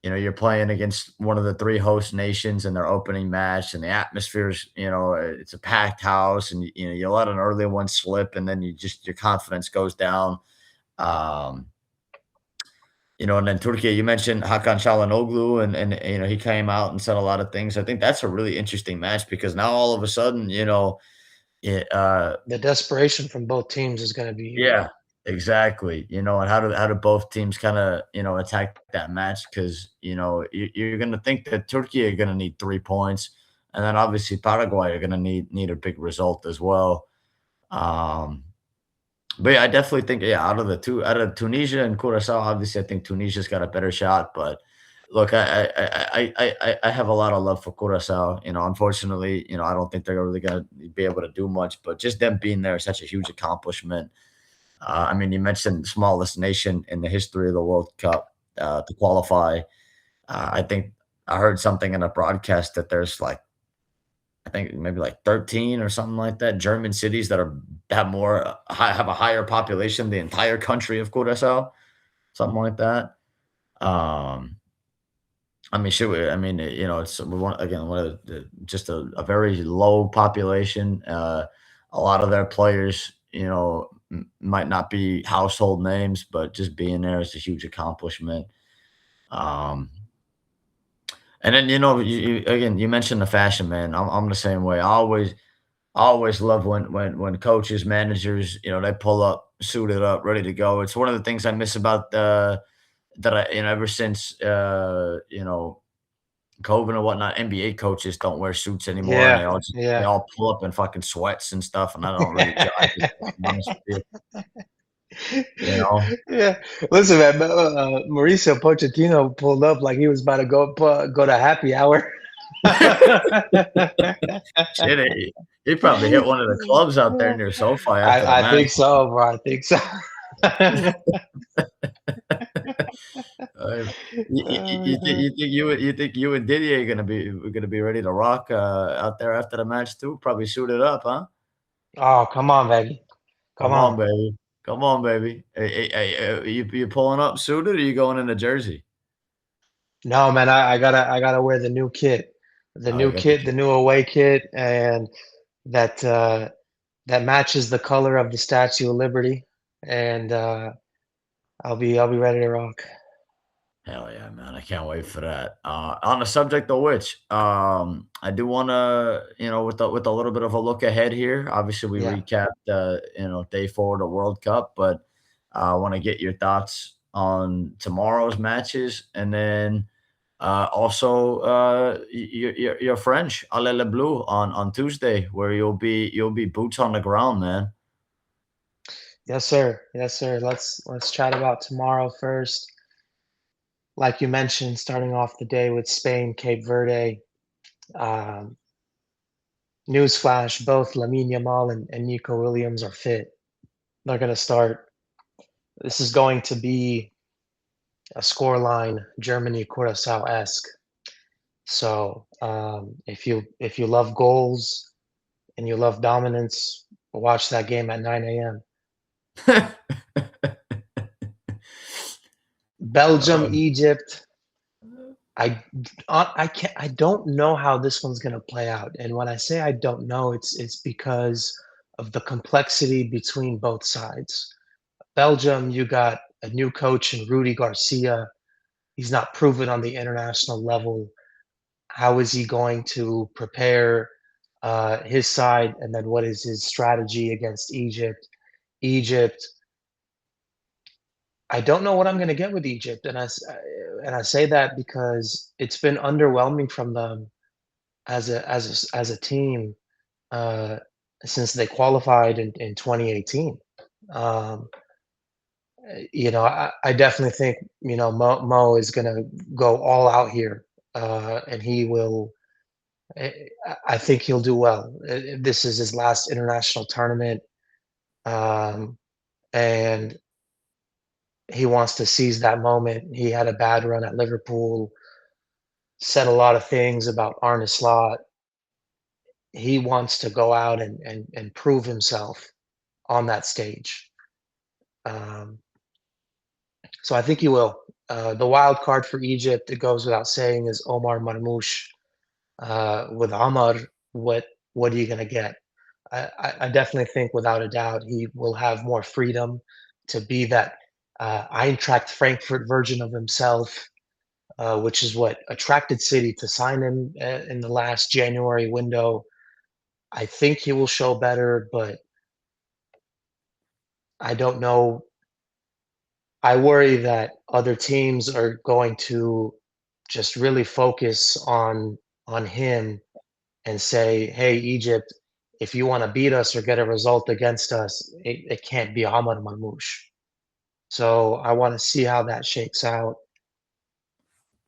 You're playing against one of the 3 host nations in their opening match, and the atmosphere's, it's a packed house, and, you let an early one slip, and then your confidence goes down. Um, and then Turkey, you mentioned Hakan Çalhanoğlu, and, he came out and said a lot of things. I think that's a really interesting match because now all of a sudden, it, the desperation from both teams is going to be yeah, exactly. And how do both teams kind of, attack that match? Because you're going to think that Turkey are going to need 3 points, and then obviously Paraguay are going to need a big result as well. Um, but yeah, I definitely think, yeah, out of Tunisia and Curacao, obviously I think Tunisia's got a better shot. But look, I have a lot of love for Curacao. Unfortunately, I don't think they're really going to be able to do much. But just them being there is such a huge accomplishment. I mean, you mentioned the smallest nation in the history of the World Cup to qualify. I think I heard something in a broadcast that there's like, I think maybe like 13 or something like that German cities that have a higher population than the entire country of Curacao, something like that. Um, I mean, I mean, it's one of just a very low population. A lot of their players, might not be household names, but just being there is a huge accomplishment. Um, and then again, you mentioned the fashion, man. I'm the same way. I always love when coaches, managers, they pull up, suited up, ready to go. It's one of the things I miss about that I ever since COVID and whatnot, NBA coaches don't wear suits anymore, and yeah, they yeah. all pull up in fucking sweats and stuff, and I don't really jive with that, to be honest with you, you know? Yeah. Listen, man, Mauricio Pochettino pulled up like he was about to go to happy hour. Shit, he probably hit one of the clubs out there near SoFi after the I match. think so, bro. I think so. Uh, you think you and Didier gonna be ready to rock, out there after the match too? Probably suited up, huh? Oh, come on, baby. Come Come on, on. baby. Come on, baby. You pulling up suited or you going in a jersey? No, man, I gotta wear the new kit. the Oh, you new got the kit, the new away kit, and that that matches the color of the Statue of Liberty. And I'll be ready to rock. hell yeah, man. I can't wait for that. On the subject of which, I do wanna, with a little bit of a look ahead here. Obviously, we Yeah. recapped day 4 of the World Cup, but I wanna get your thoughts on tomorrow's matches and then also your French, Allez le Bleu on Tuesday, where you'll be boots on the ground, man. Yes, sir. Yes, sir. Let's chat about tomorrow first. Like you mentioned, starting off the day with Spain, Cape Verde. Um, Newsflash: both Lamine Yamal and Nico Williams are fit. They're going to start. This is going to be a scoreline Germany Curacao esque. So if you love goals and you love dominance, watch that game at 9 a.m. Belgium, Um, Egypt. I I can't. I don't know how this one's gonna play out. And when I say I don't know, it's because of the complexity between both sides. Belgium, you got a new coach in Rudy Garcia. He's not proven on the international level. How is he going to prepare his side? And then what is his strategy against Egypt? Egypt, I don't know what I'm going to get with Egypt, and I say that because it's been underwhelming from them as a team uh, since they qualified in 2018. Um, I definitely think Mo is going to go all out here, and he will. I I think he'll do well. This is his last international tournament, um, and he wants to seize that moment. He had a bad run at Liverpool, said a lot of things about Arne Slot. He wants to go out and prove himself on that stage. Um, so I think he will. The wild card for Egypt, it goes without saying, is Omar Marmoush. With Amar, what are you going to get? I definitely think, without a doubt, he will have more freedom to be that Eintracht Frankfurt version of himself, which is what attracted City to sign him in the last January window. I think he will show better, but I don't know. I worry that other teams are going to just really focus on him and say, "Hey, Egypt, if you want to beat us or get a result against us, it can't be Ahmad Marmoush." So I want to see how that shakes out.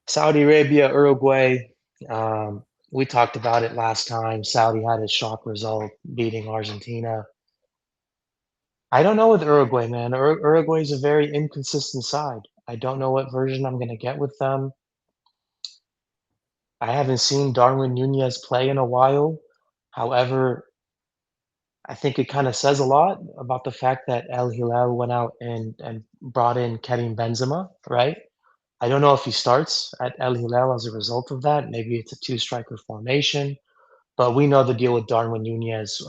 Saudi Arabia, Uruguay. Um, we talked about it last time. Saudi had a shock result, beating Argentina. I don't know with Uruguay, man. Uruguay is a very inconsistent side. I don't know what version I'm going to get with them. I haven't seen Darwin Nunez play in a while. However, I think it kind of says a lot about the fact that El Hilal went out and brought in Karim Benzema, right? I don't know if he starts at El Hilal as a result of that. Maybe it's a two-striker formation, but we know the deal with Darwin Nunez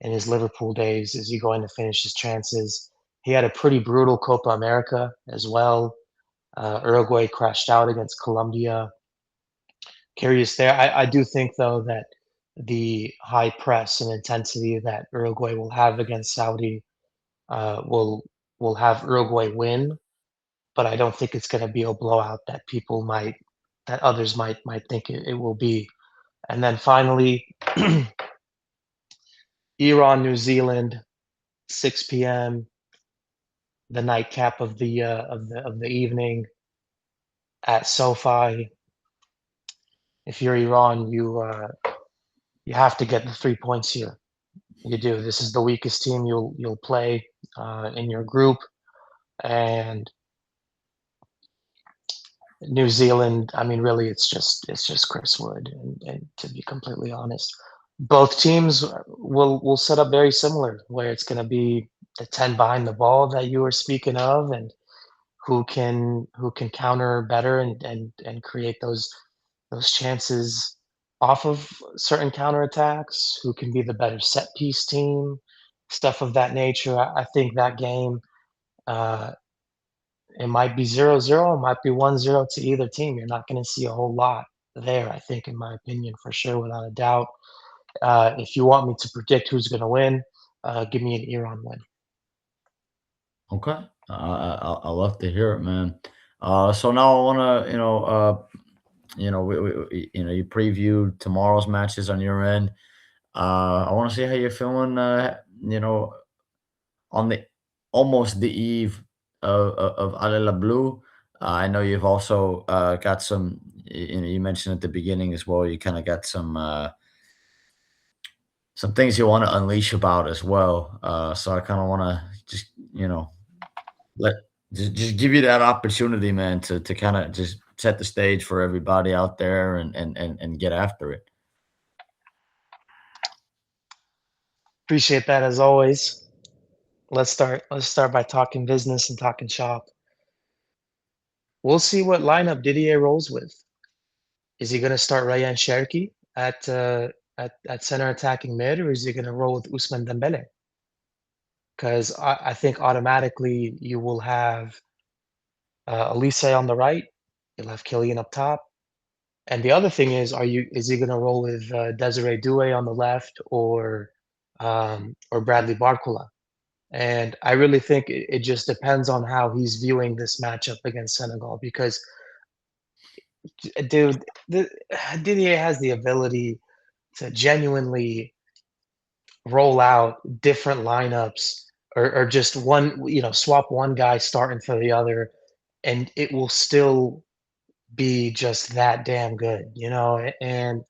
in his Liverpool days. Is he going to finish his chances? He had a pretty brutal Copa America as well. Uruguay crashed out against Colombia. Curious there. I do think, though, that the high press and intensity that Uruguay will have against Saudi uh, will will have Uruguay win, but I don't think it's going to be a blowout that others might think it will be. And then finally, Iran, New Zealand, 6 p.m. the nightcap of the evening at SoFi. If you're Iran, you have to get the 3 points here. You do. This is the weakest team you'll play in your group, and New Zealand. I mean, really, it's just Chris Wood, and to be completely honest, both teams will set up very similar, where it's going to be the 10 behind the ball that you were speaking of, and who can counter better and create those chances. off of certain counterattacks, who can be the better set piece team, stuff of that nature. I think that game, uh, it might be 0-0, it might be 1-0 to either team. You're not gonna see a whole lot there, I think, in my opinion, for sure, without a doubt. If you want me to predict who's gonna win, give me an Iran win. Okay. I love to hear it, man. So now I want to, you previewed tomorrow's matches on your end. I want to see how you're feeling, on the almost the eve of Alila Blue. I know you've also got some, you mentioned at the beginning as well, you kind of got some things you want to unleash about as well. So I kind of want to just, let just give you that opportunity, man, to kind of just set the stage for everybody out there and get after it. Appreciate that as always. Let's start by talking business and talking shop. We'll see what lineup Didier rolls with. Is he gonna start Ryan Cherki at center attacking mid, or is he gonna roll with Ousmane Dembele? 'Cause I think automatically you will have, Olise on the right, you'll have Kylian up top, and the other thing is he gonna roll with, Desiré Doué on the left or Bradley Barcola? And I really think it just depends on how he's viewing this matchup against Senegal because, dude, the Didier has the ability to genuinely roll out different lineups or just one, swap one guy starting for the other, and it will still be just that damn good, And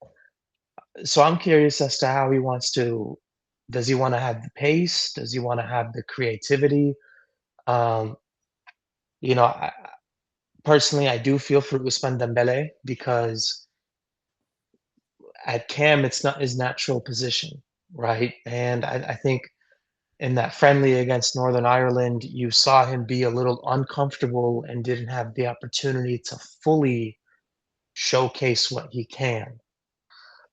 so I'm curious as to how he wants to. Does he want to have the pace? Does he want to have the creativity? Um, I, personally, I do feel for Ousmane Dembele because at Cam, it's not his natural position, right? And I think in that friendly against Northern Ireland, you saw him be a little uncomfortable and didn't have the opportunity to fully showcase what he can.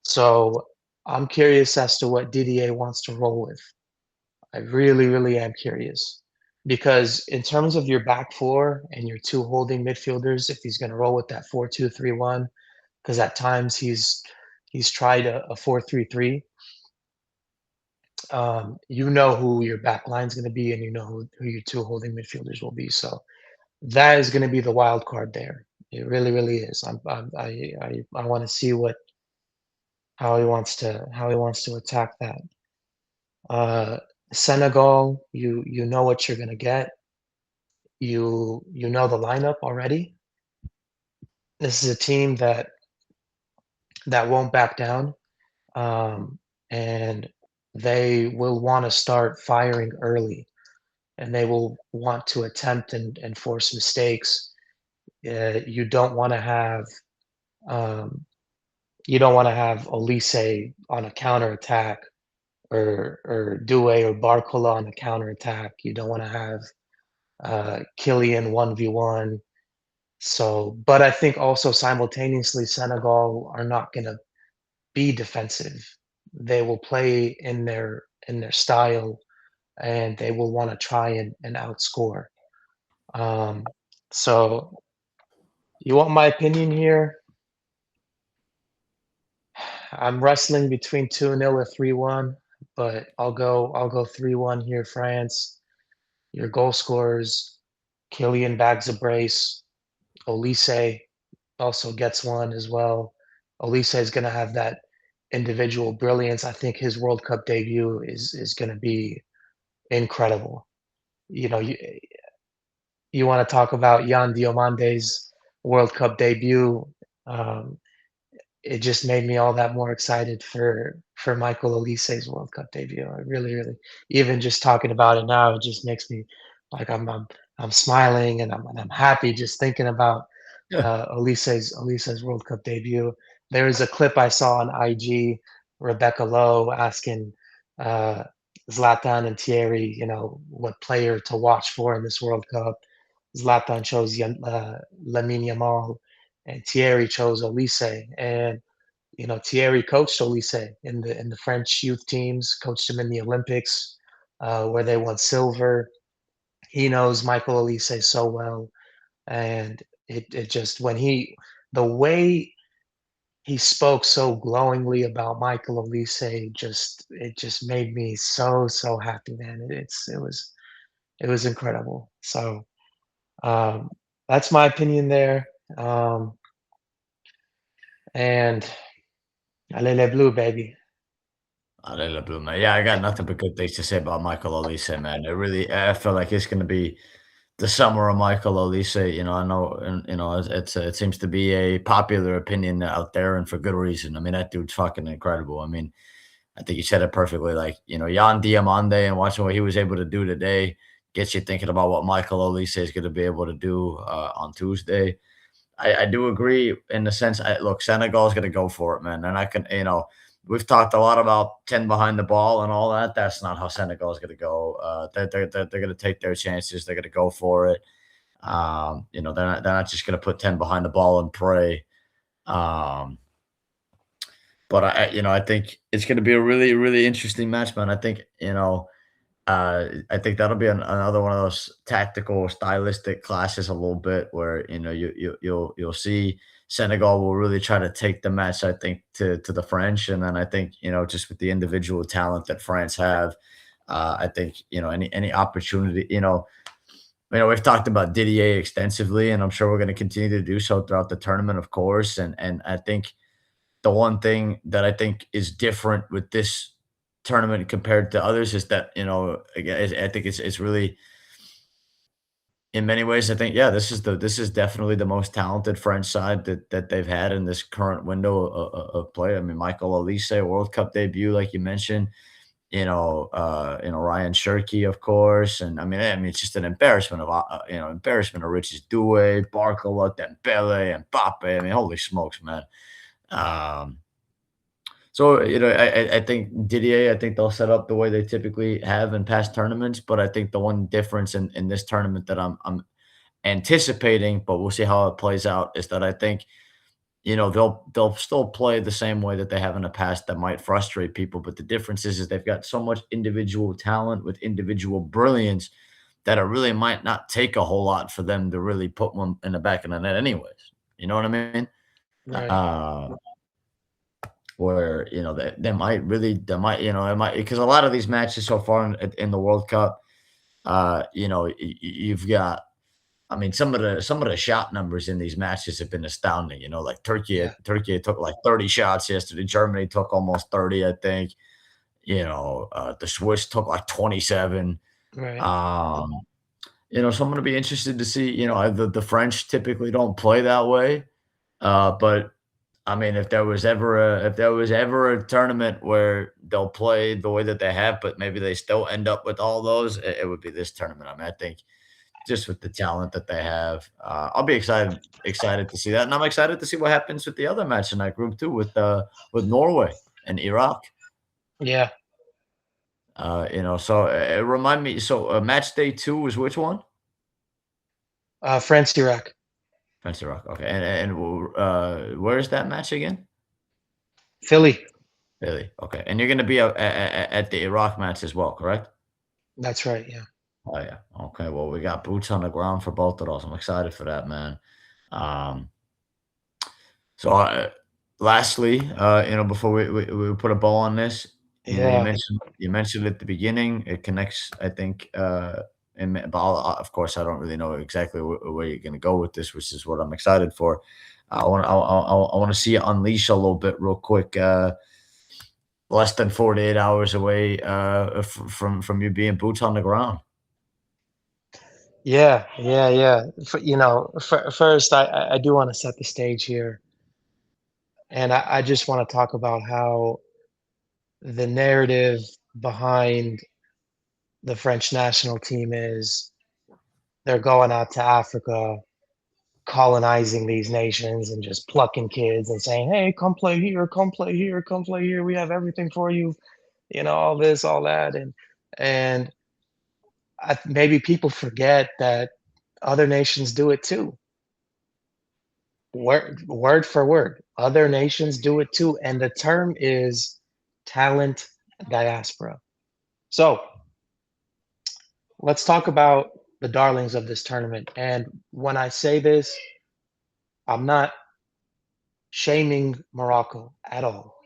So I'm curious as to what Didier wants to roll with. I really, really am curious. Because in terms of your back four and your two holding midfielders, if he's going to roll with that 4-2-3-1, because at times he's tried a 4-3-3. You know who your back line's going to be, and you know who your two holding midfielders will be. So that is going to be the wild card there. It really, really is. I want to see what how he wants to attack that. Uh, Senegal, you know what you're going to get. You know the lineup already. This is a team that won't back down, and they will want to start firing early, and they will want to attempt and force mistakes. You don't want to have um, Olise on a counterattack or Doué or Barcola on a counterattack. You don't want to have Killian 1v1. So, but I think also simultaneously, Senegal are not going to be defensive. They will play in their style, and they will want to try and outscore. Um, so, you want my opinion here? I'm wrestling between 2-0 or 3-1, but I'll go 3-1 here, France. Your goal scorers, Kylian bags a brace. Olise also gets one as well. Olise is going to have that individual brilliance. I think his World Cup debut is going to be incredible. You know, you want to talk about Yan Diomande's World Cup debut. Um, it just made me all that more excited for Michael Olise's World Cup debut. I really, really, even just talking about it now, it just makes me like I'm smiling and I'm happy just thinking about Yeah. Olise's World Cup debut. There is a clip I saw on IG, Rebecca Lowe asking uh, Zlatan and Thierry, what player to watch for in this World Cup. Zlatan chose Lamine Yamal, and Thierry chose Olise. And Thierry coached Olise in the French youth teams, coached him in the Olympics, where they won silver. He knows Michael Olise so well, and it just the way he spoke so glowingly about Michael Olise, it just made me so happy, man. It was incredible. So um, that's my opinion there. Um, and allez les bleus, baby. Arela Blue, man. Yeah, I got nothing but good things to say about Michael Olise, man. It really, I feel like it's going to be the summer of Michael Olise. I know, and it seems to be a popular opinion out there, and for good reason. I mean, that dude's fucking incredible. I mean, I think you said it perfectly. Like, Jan Diamande and watching what he was able to do today gets you thinking about what Michael Olise is going to be able to do on Tuesday. I do agree in the sense. Look, Senegal's going to go for it, man. And I can, we've talked a lot about 10 behind the ball and all that. That's not how Senegal is going to go. They're going to take their chances. They're going to go for it. They're not just going to put 10 behind the ball and pray. Um, but I think it's going to be a really, really interesting match, man. I think that'll be another one of those tactical, stylistic clashes a little bit where you'll see Senegal will really try to take the match. I think to the French, and then I think just with the individual talent that France have, I think any opportunity. We've talked about Didier extensively, and I'm sure we're going to continue to do so throughout the tournament, of course. And I think the one thing that I think is different with this tournament compared to others is that, again, I think it's really in many ways, I think, yeah, this is definitely the most talented French side that they've had in this current window of play. I mean, Michael Olise, World Cup debut, like you mentioned, Ryan Shirky, of course, and I mean, it's just an embarrassment of riches. Doué, Barcola, Dembele, and Mbappe. I mean, holy smokes, man. Um, so, I think Didier, I think they'll set up the way they typically have in past tournaments, but I think the one difference in this tournament that I'm anticipating, but we'll see how it plays out, is that I think, they'll still play the same way that they have in the past that might frustrate people, but the difference is they've got so much individual talent with individual brilliance that it really might not take a whole lot for them to really put one in the back of the net anyways. You know what I mean? Right. Uh where they might it might because a lot of these matches so far in the World Cup, you've got. I mean, some of the shot numbers in these matches have been astounding. Like Yeah. Turkey took like 30 shots yesterday. Germany took almost 30, I think. The Swiss took like 27. Right. Um, so I'm going to be interested to see. The French typically don't play that way, but I mean, if there was ever a tournament where they'll play the way that they have, but maybe they still end up with all those, it would be this tournament. I mean, I think just with the talent that they have, I'll be excited to see that, and I'm excited to see what happens with the other match in that group too, with Norway and Iraq. Yeah. So remind me. So match day two was which one? France, Iraq, Against Iraq. Okay, and where is that match again? Philly. Really? Okay. And you're gonna be at the Iraq match as well, correct? That's right. Yeah. Oh yeah. Okay. Well, we got boots on the ground for both of those. I'm excited for that, man. Um, so lastly, before we put a bow on this, you Yeah. mentioned at the beginning, it connects, I think, but of course, I don't really know exactly where you're gonna go with this, which is what I'm excited for. I want to see it unleash a little bit real quick. Less than 48 hours away from you being boots on the ground. Yeah. Yeah. Yeah. First, I do want to set the stage here, and I just want to talk about how the narrative behind the French national team is they're going out to Africa, colonizing these nations, and just plucking kids and saying, "Hey, come play here, come play here, come play here. We have everything for you." All this, all that, and maybe people forget that other nations do it too. Word for word. Other nations do it too, and the term is talent diaspora. So let's talk about the darlings of this tournament. And when I say this, I'm not shaming Morocco at all,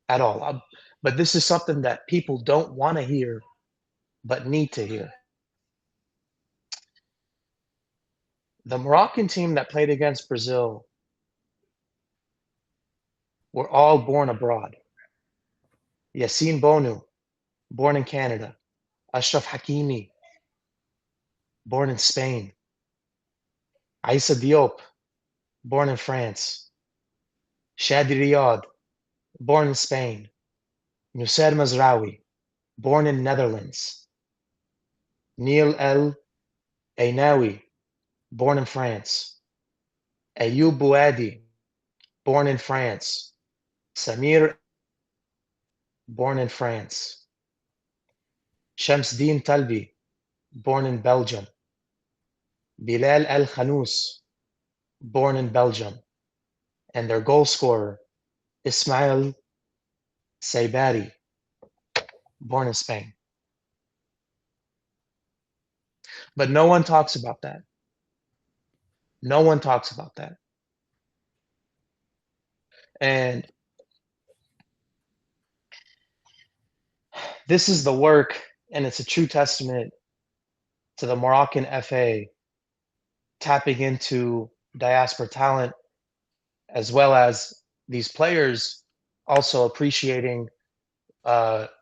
at all. But this is something that people don't want to hear, but need to hear. The Moroccan team that played against Brazil were all born abroad. Yassine Bonu, born in Canada. Ashraf Hakimi, born in Spain. Aissa Diop, born in France. Shadi Riyad, born in Spain. Nusser Mazraoui, born in Netherlands. Neil El Ainawi, born in France. Ayoub Bouadi, born in France. Samir, born in France. Shamsdeen Talbi, born in Belgium. Bilal El Khanous, born in Belgium. And their goal scorer, Ismail Saibari, born in Spain. But no one talks about that. No one talks about that. And this is the work, and it's a true testament to the Moroccan FA tapping into diaspora talent, as well as these players also appreciating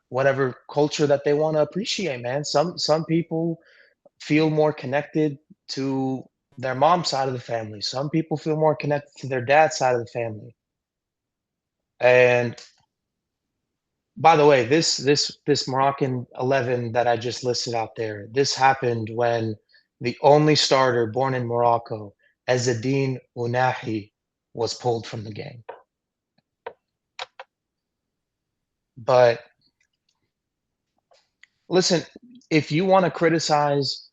whatever culture that they want to appreciate, man. Some people feel more connected to their mom's side of the family. Some people feel more connected to their dad's side of the family. And by the way, this Moroccan 11 that I just listed out there, this happened when the only starter born in Morocco, Ezzedine Ounahi, was pulled from the game. But listen, if you want to criticize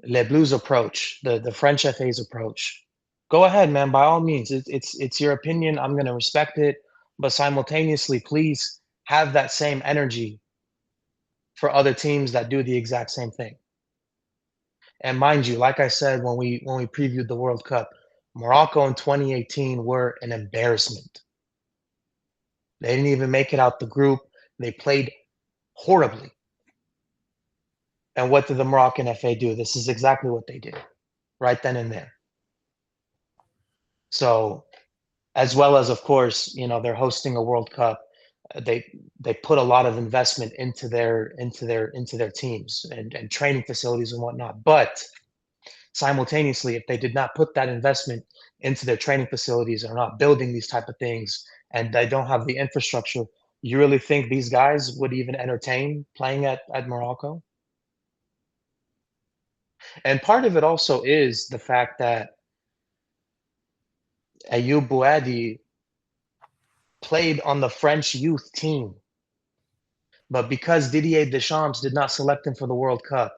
Les Bleus' approach, the French FA's approach, go ahead, man. By all means, it's your opinion. I'm going to respect it, but simultaneously, please have that same energy for other teams that do the exact same thing. And mind you, like I said when we previewed the World Cup, Morocco in 2018 were an embarrassment. They didn't even make it out the group. They played horribly. And what did the Moroccan FA do? This is exactly what they did right then and there. So, as well as, of course, you know, they're hosting a World Cup. They put a lot of investment into their teams and training facilities and whatnot. But simultaneously, if they did not put that investment into their training facilities and are not building these type of things, and they don't have the infrastructure, you really think these guys would even entertain playing at Morocco? And part of it also is the fact that Ayoub Bouadi played on the French youth team. But because Didier Deschamps did not select him for the World Cup,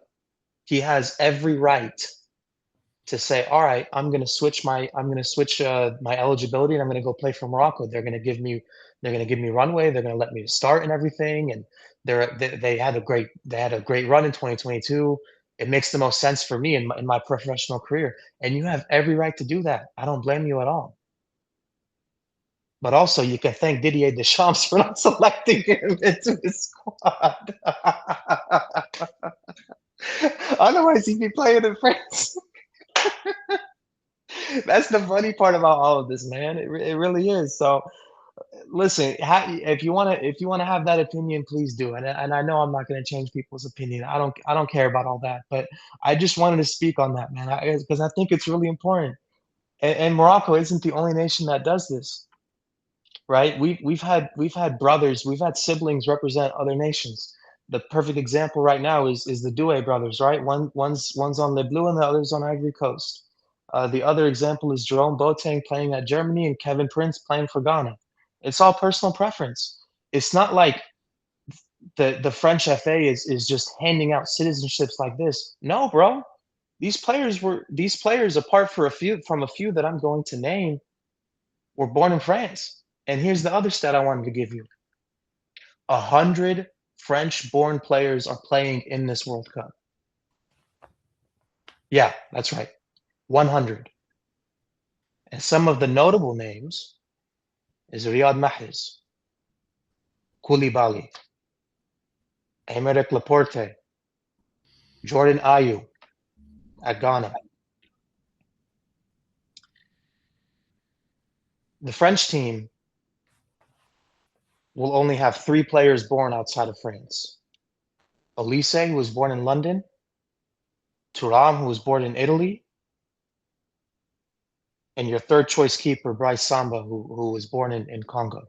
he has every right to say, all right, I'm going to switch my eligibility and I'm going to go play for Morocco. They're going to give me runway. They're going to let me start and everything. And they had a great run in 2022. It makes the most sense for me in my professional career. And you have every right to do that. I don't blame you at all. But also, you can thank Didier Deschamps for not selecting him into his squad. Otherwise, he'd be playing in France. That's the funny part about all of this, man. It really is. So, listen, if you want to have that opinion, please do. And I know I'm not going to change people's opinion. I don't care about all that. But I just wanted to speak on that, man, because I think it's really important. And Morocco isn't the only nation that does this. Right? We've had brothers, we've had siblings represent other nations. The perfect example right now is the Doué brothers, right? One's on Le Bleu and the other's on Ivory Coast. The other example is Jerome Boateng playing at Germany and Kevin Prince playing for Ghana. It's all personal preference. It's not like the French FA is just handing out citizenships like this. No, bro. these players, apart from a few that I'm going to name, were born in France. And here's the other stat I wanted to give you: 100 French-born players are playing in this World Cup. Yeah, that's right, 100. And some of the notable names is Riyad Mahrez, Koulibaly, Aymeric Laporte, Jordan Ayew at Ghana. The French team will only have 3 players born outside of France: Olise, who was born in London; Thuram, who was born in Italy; and your third choice keeper, Bryce Samba, who was born in Congo.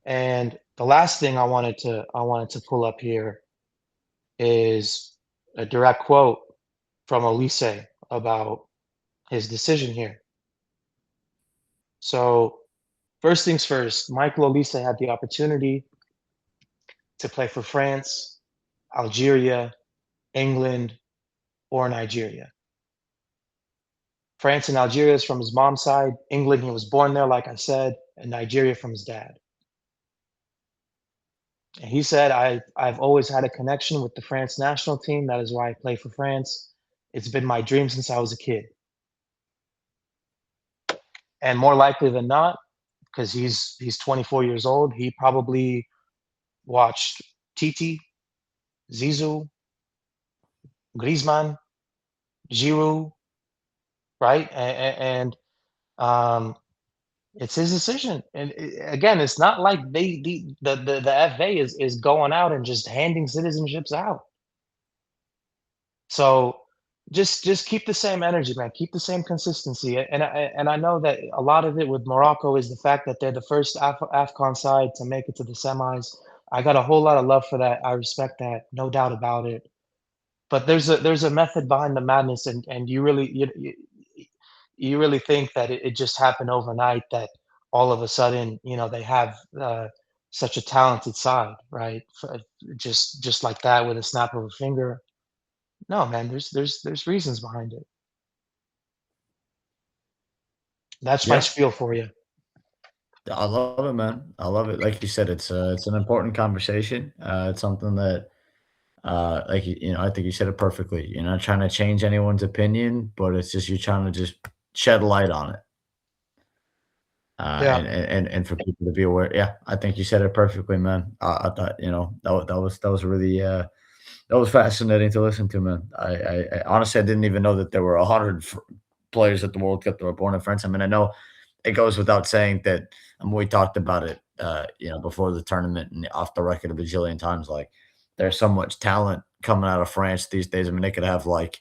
And the last thing I wanted to pull up here is a direct quote from Olise about his decision here. So first things first, Michael Olise had the opportunity to play for France, Algeria, England, or Nigeria. France and Algeria is from his mom's side. England, he was born there, like I said, and Nigeria from his dad. And he said, I've always had a connection with the France national team. That is why I play for France. It's been my dream since I was a kid. And more likely than not, because he's 24 years old, he probably watched Titi, Zizou, Griezmann, Giroud, right? And it's his decision. And again, it's not like the FA is going out and just handing citizenships out. So just keep the same energy, man. Keep the same consistency. And I know that a lot of it with Morocco is the fact that they're the first AFCON side to make it to the semis. I got a whole lot of love for that. I respect that, no doubt about it. But there's a method behind the madness, and you really think that it just happened overnight, that all of a sudden, they have such a talented side, right? Just like that, with a snap of a finger. No, man, there's reasons behind it. That's my Yeah, spiel for you. I love it, man. I love it. Like you said, it's an important conversation. It's something that like I think you said it perfectly. You're not trying to change anyone's opinion, but it's just you're trying to just shed light on it. Yeah, And for people to be aware. Yeah, I think you said it perfectly, man. I thought, that was really that was fascinating to listen to, man. I honestly I didn't even know that there were 100 players at the World Cup that were born in France. I mean, I know it goes without saying that, and we talked about it, before the tournament and off the record a bajillion times. Like, there's so much talent coming out of France these days. I mean, they could have like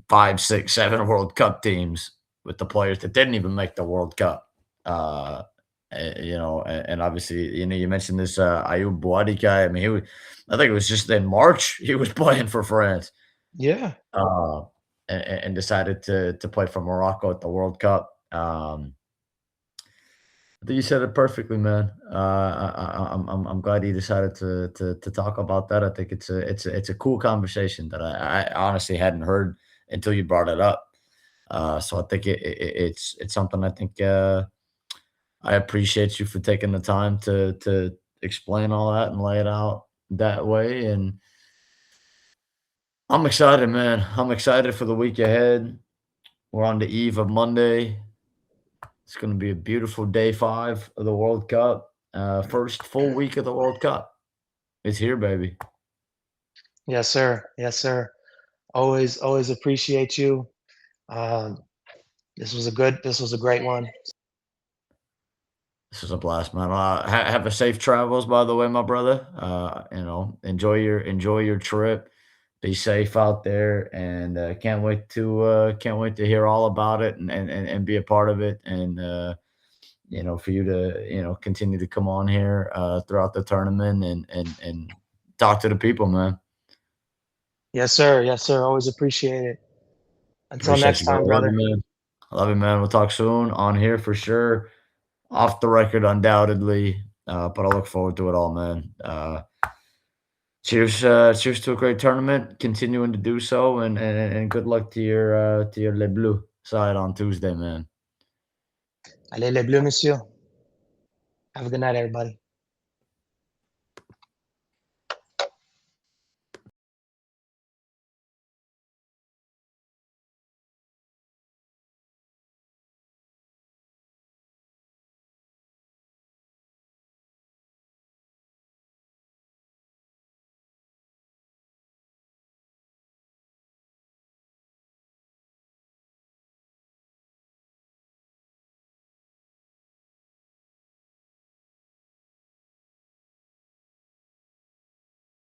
5, 6, 7 World Cup teams with the players that didn't even make the World Cup. Uh, and obviously, you mentioned this Ayub Buadi guy. I mean, I think it was just in March he was playing for France, yeah, uh, and decided to play for Morocco at the World Cup. I think you said it perfectly, man. I'm glad you decided to talk about that. I think it's a cool conversation that I honestly hadn't heard until you brought it up. So I think it's something I think I appreciate you for taking the time to explain all that and lay it out that way. And I'm excited, man. I'm excited for the week ahead. We're on the eve of Monday. It's going to be a beautiful day 5 of the World Cup. First full week of the World Cup. It's here, baby. yes, sir, yes, sir. Always appreciate you. Um, this was a great one. This is a blast, man. Have a safe travels, by the way, my brother. Enjoy your trip. Be safe out there, and can't wait to hear all about it and be a part of it, and for you to continue to come on here throughout the tournament and talk to the people, man. Yes, sir, yes, sir. Always appreciate it. Until Appreciate next you, bro. time, Love you, brother. man. I love you, man. We'll talk soon on here for sure. Off the record, undoubtedly. But I look forward to it all, man. Cheers to a great tournament, continuing to do so, and good luck to your Les Bleus side on Tuesday, man. Allez, les bleus, monsieur. Have a good night, everybody.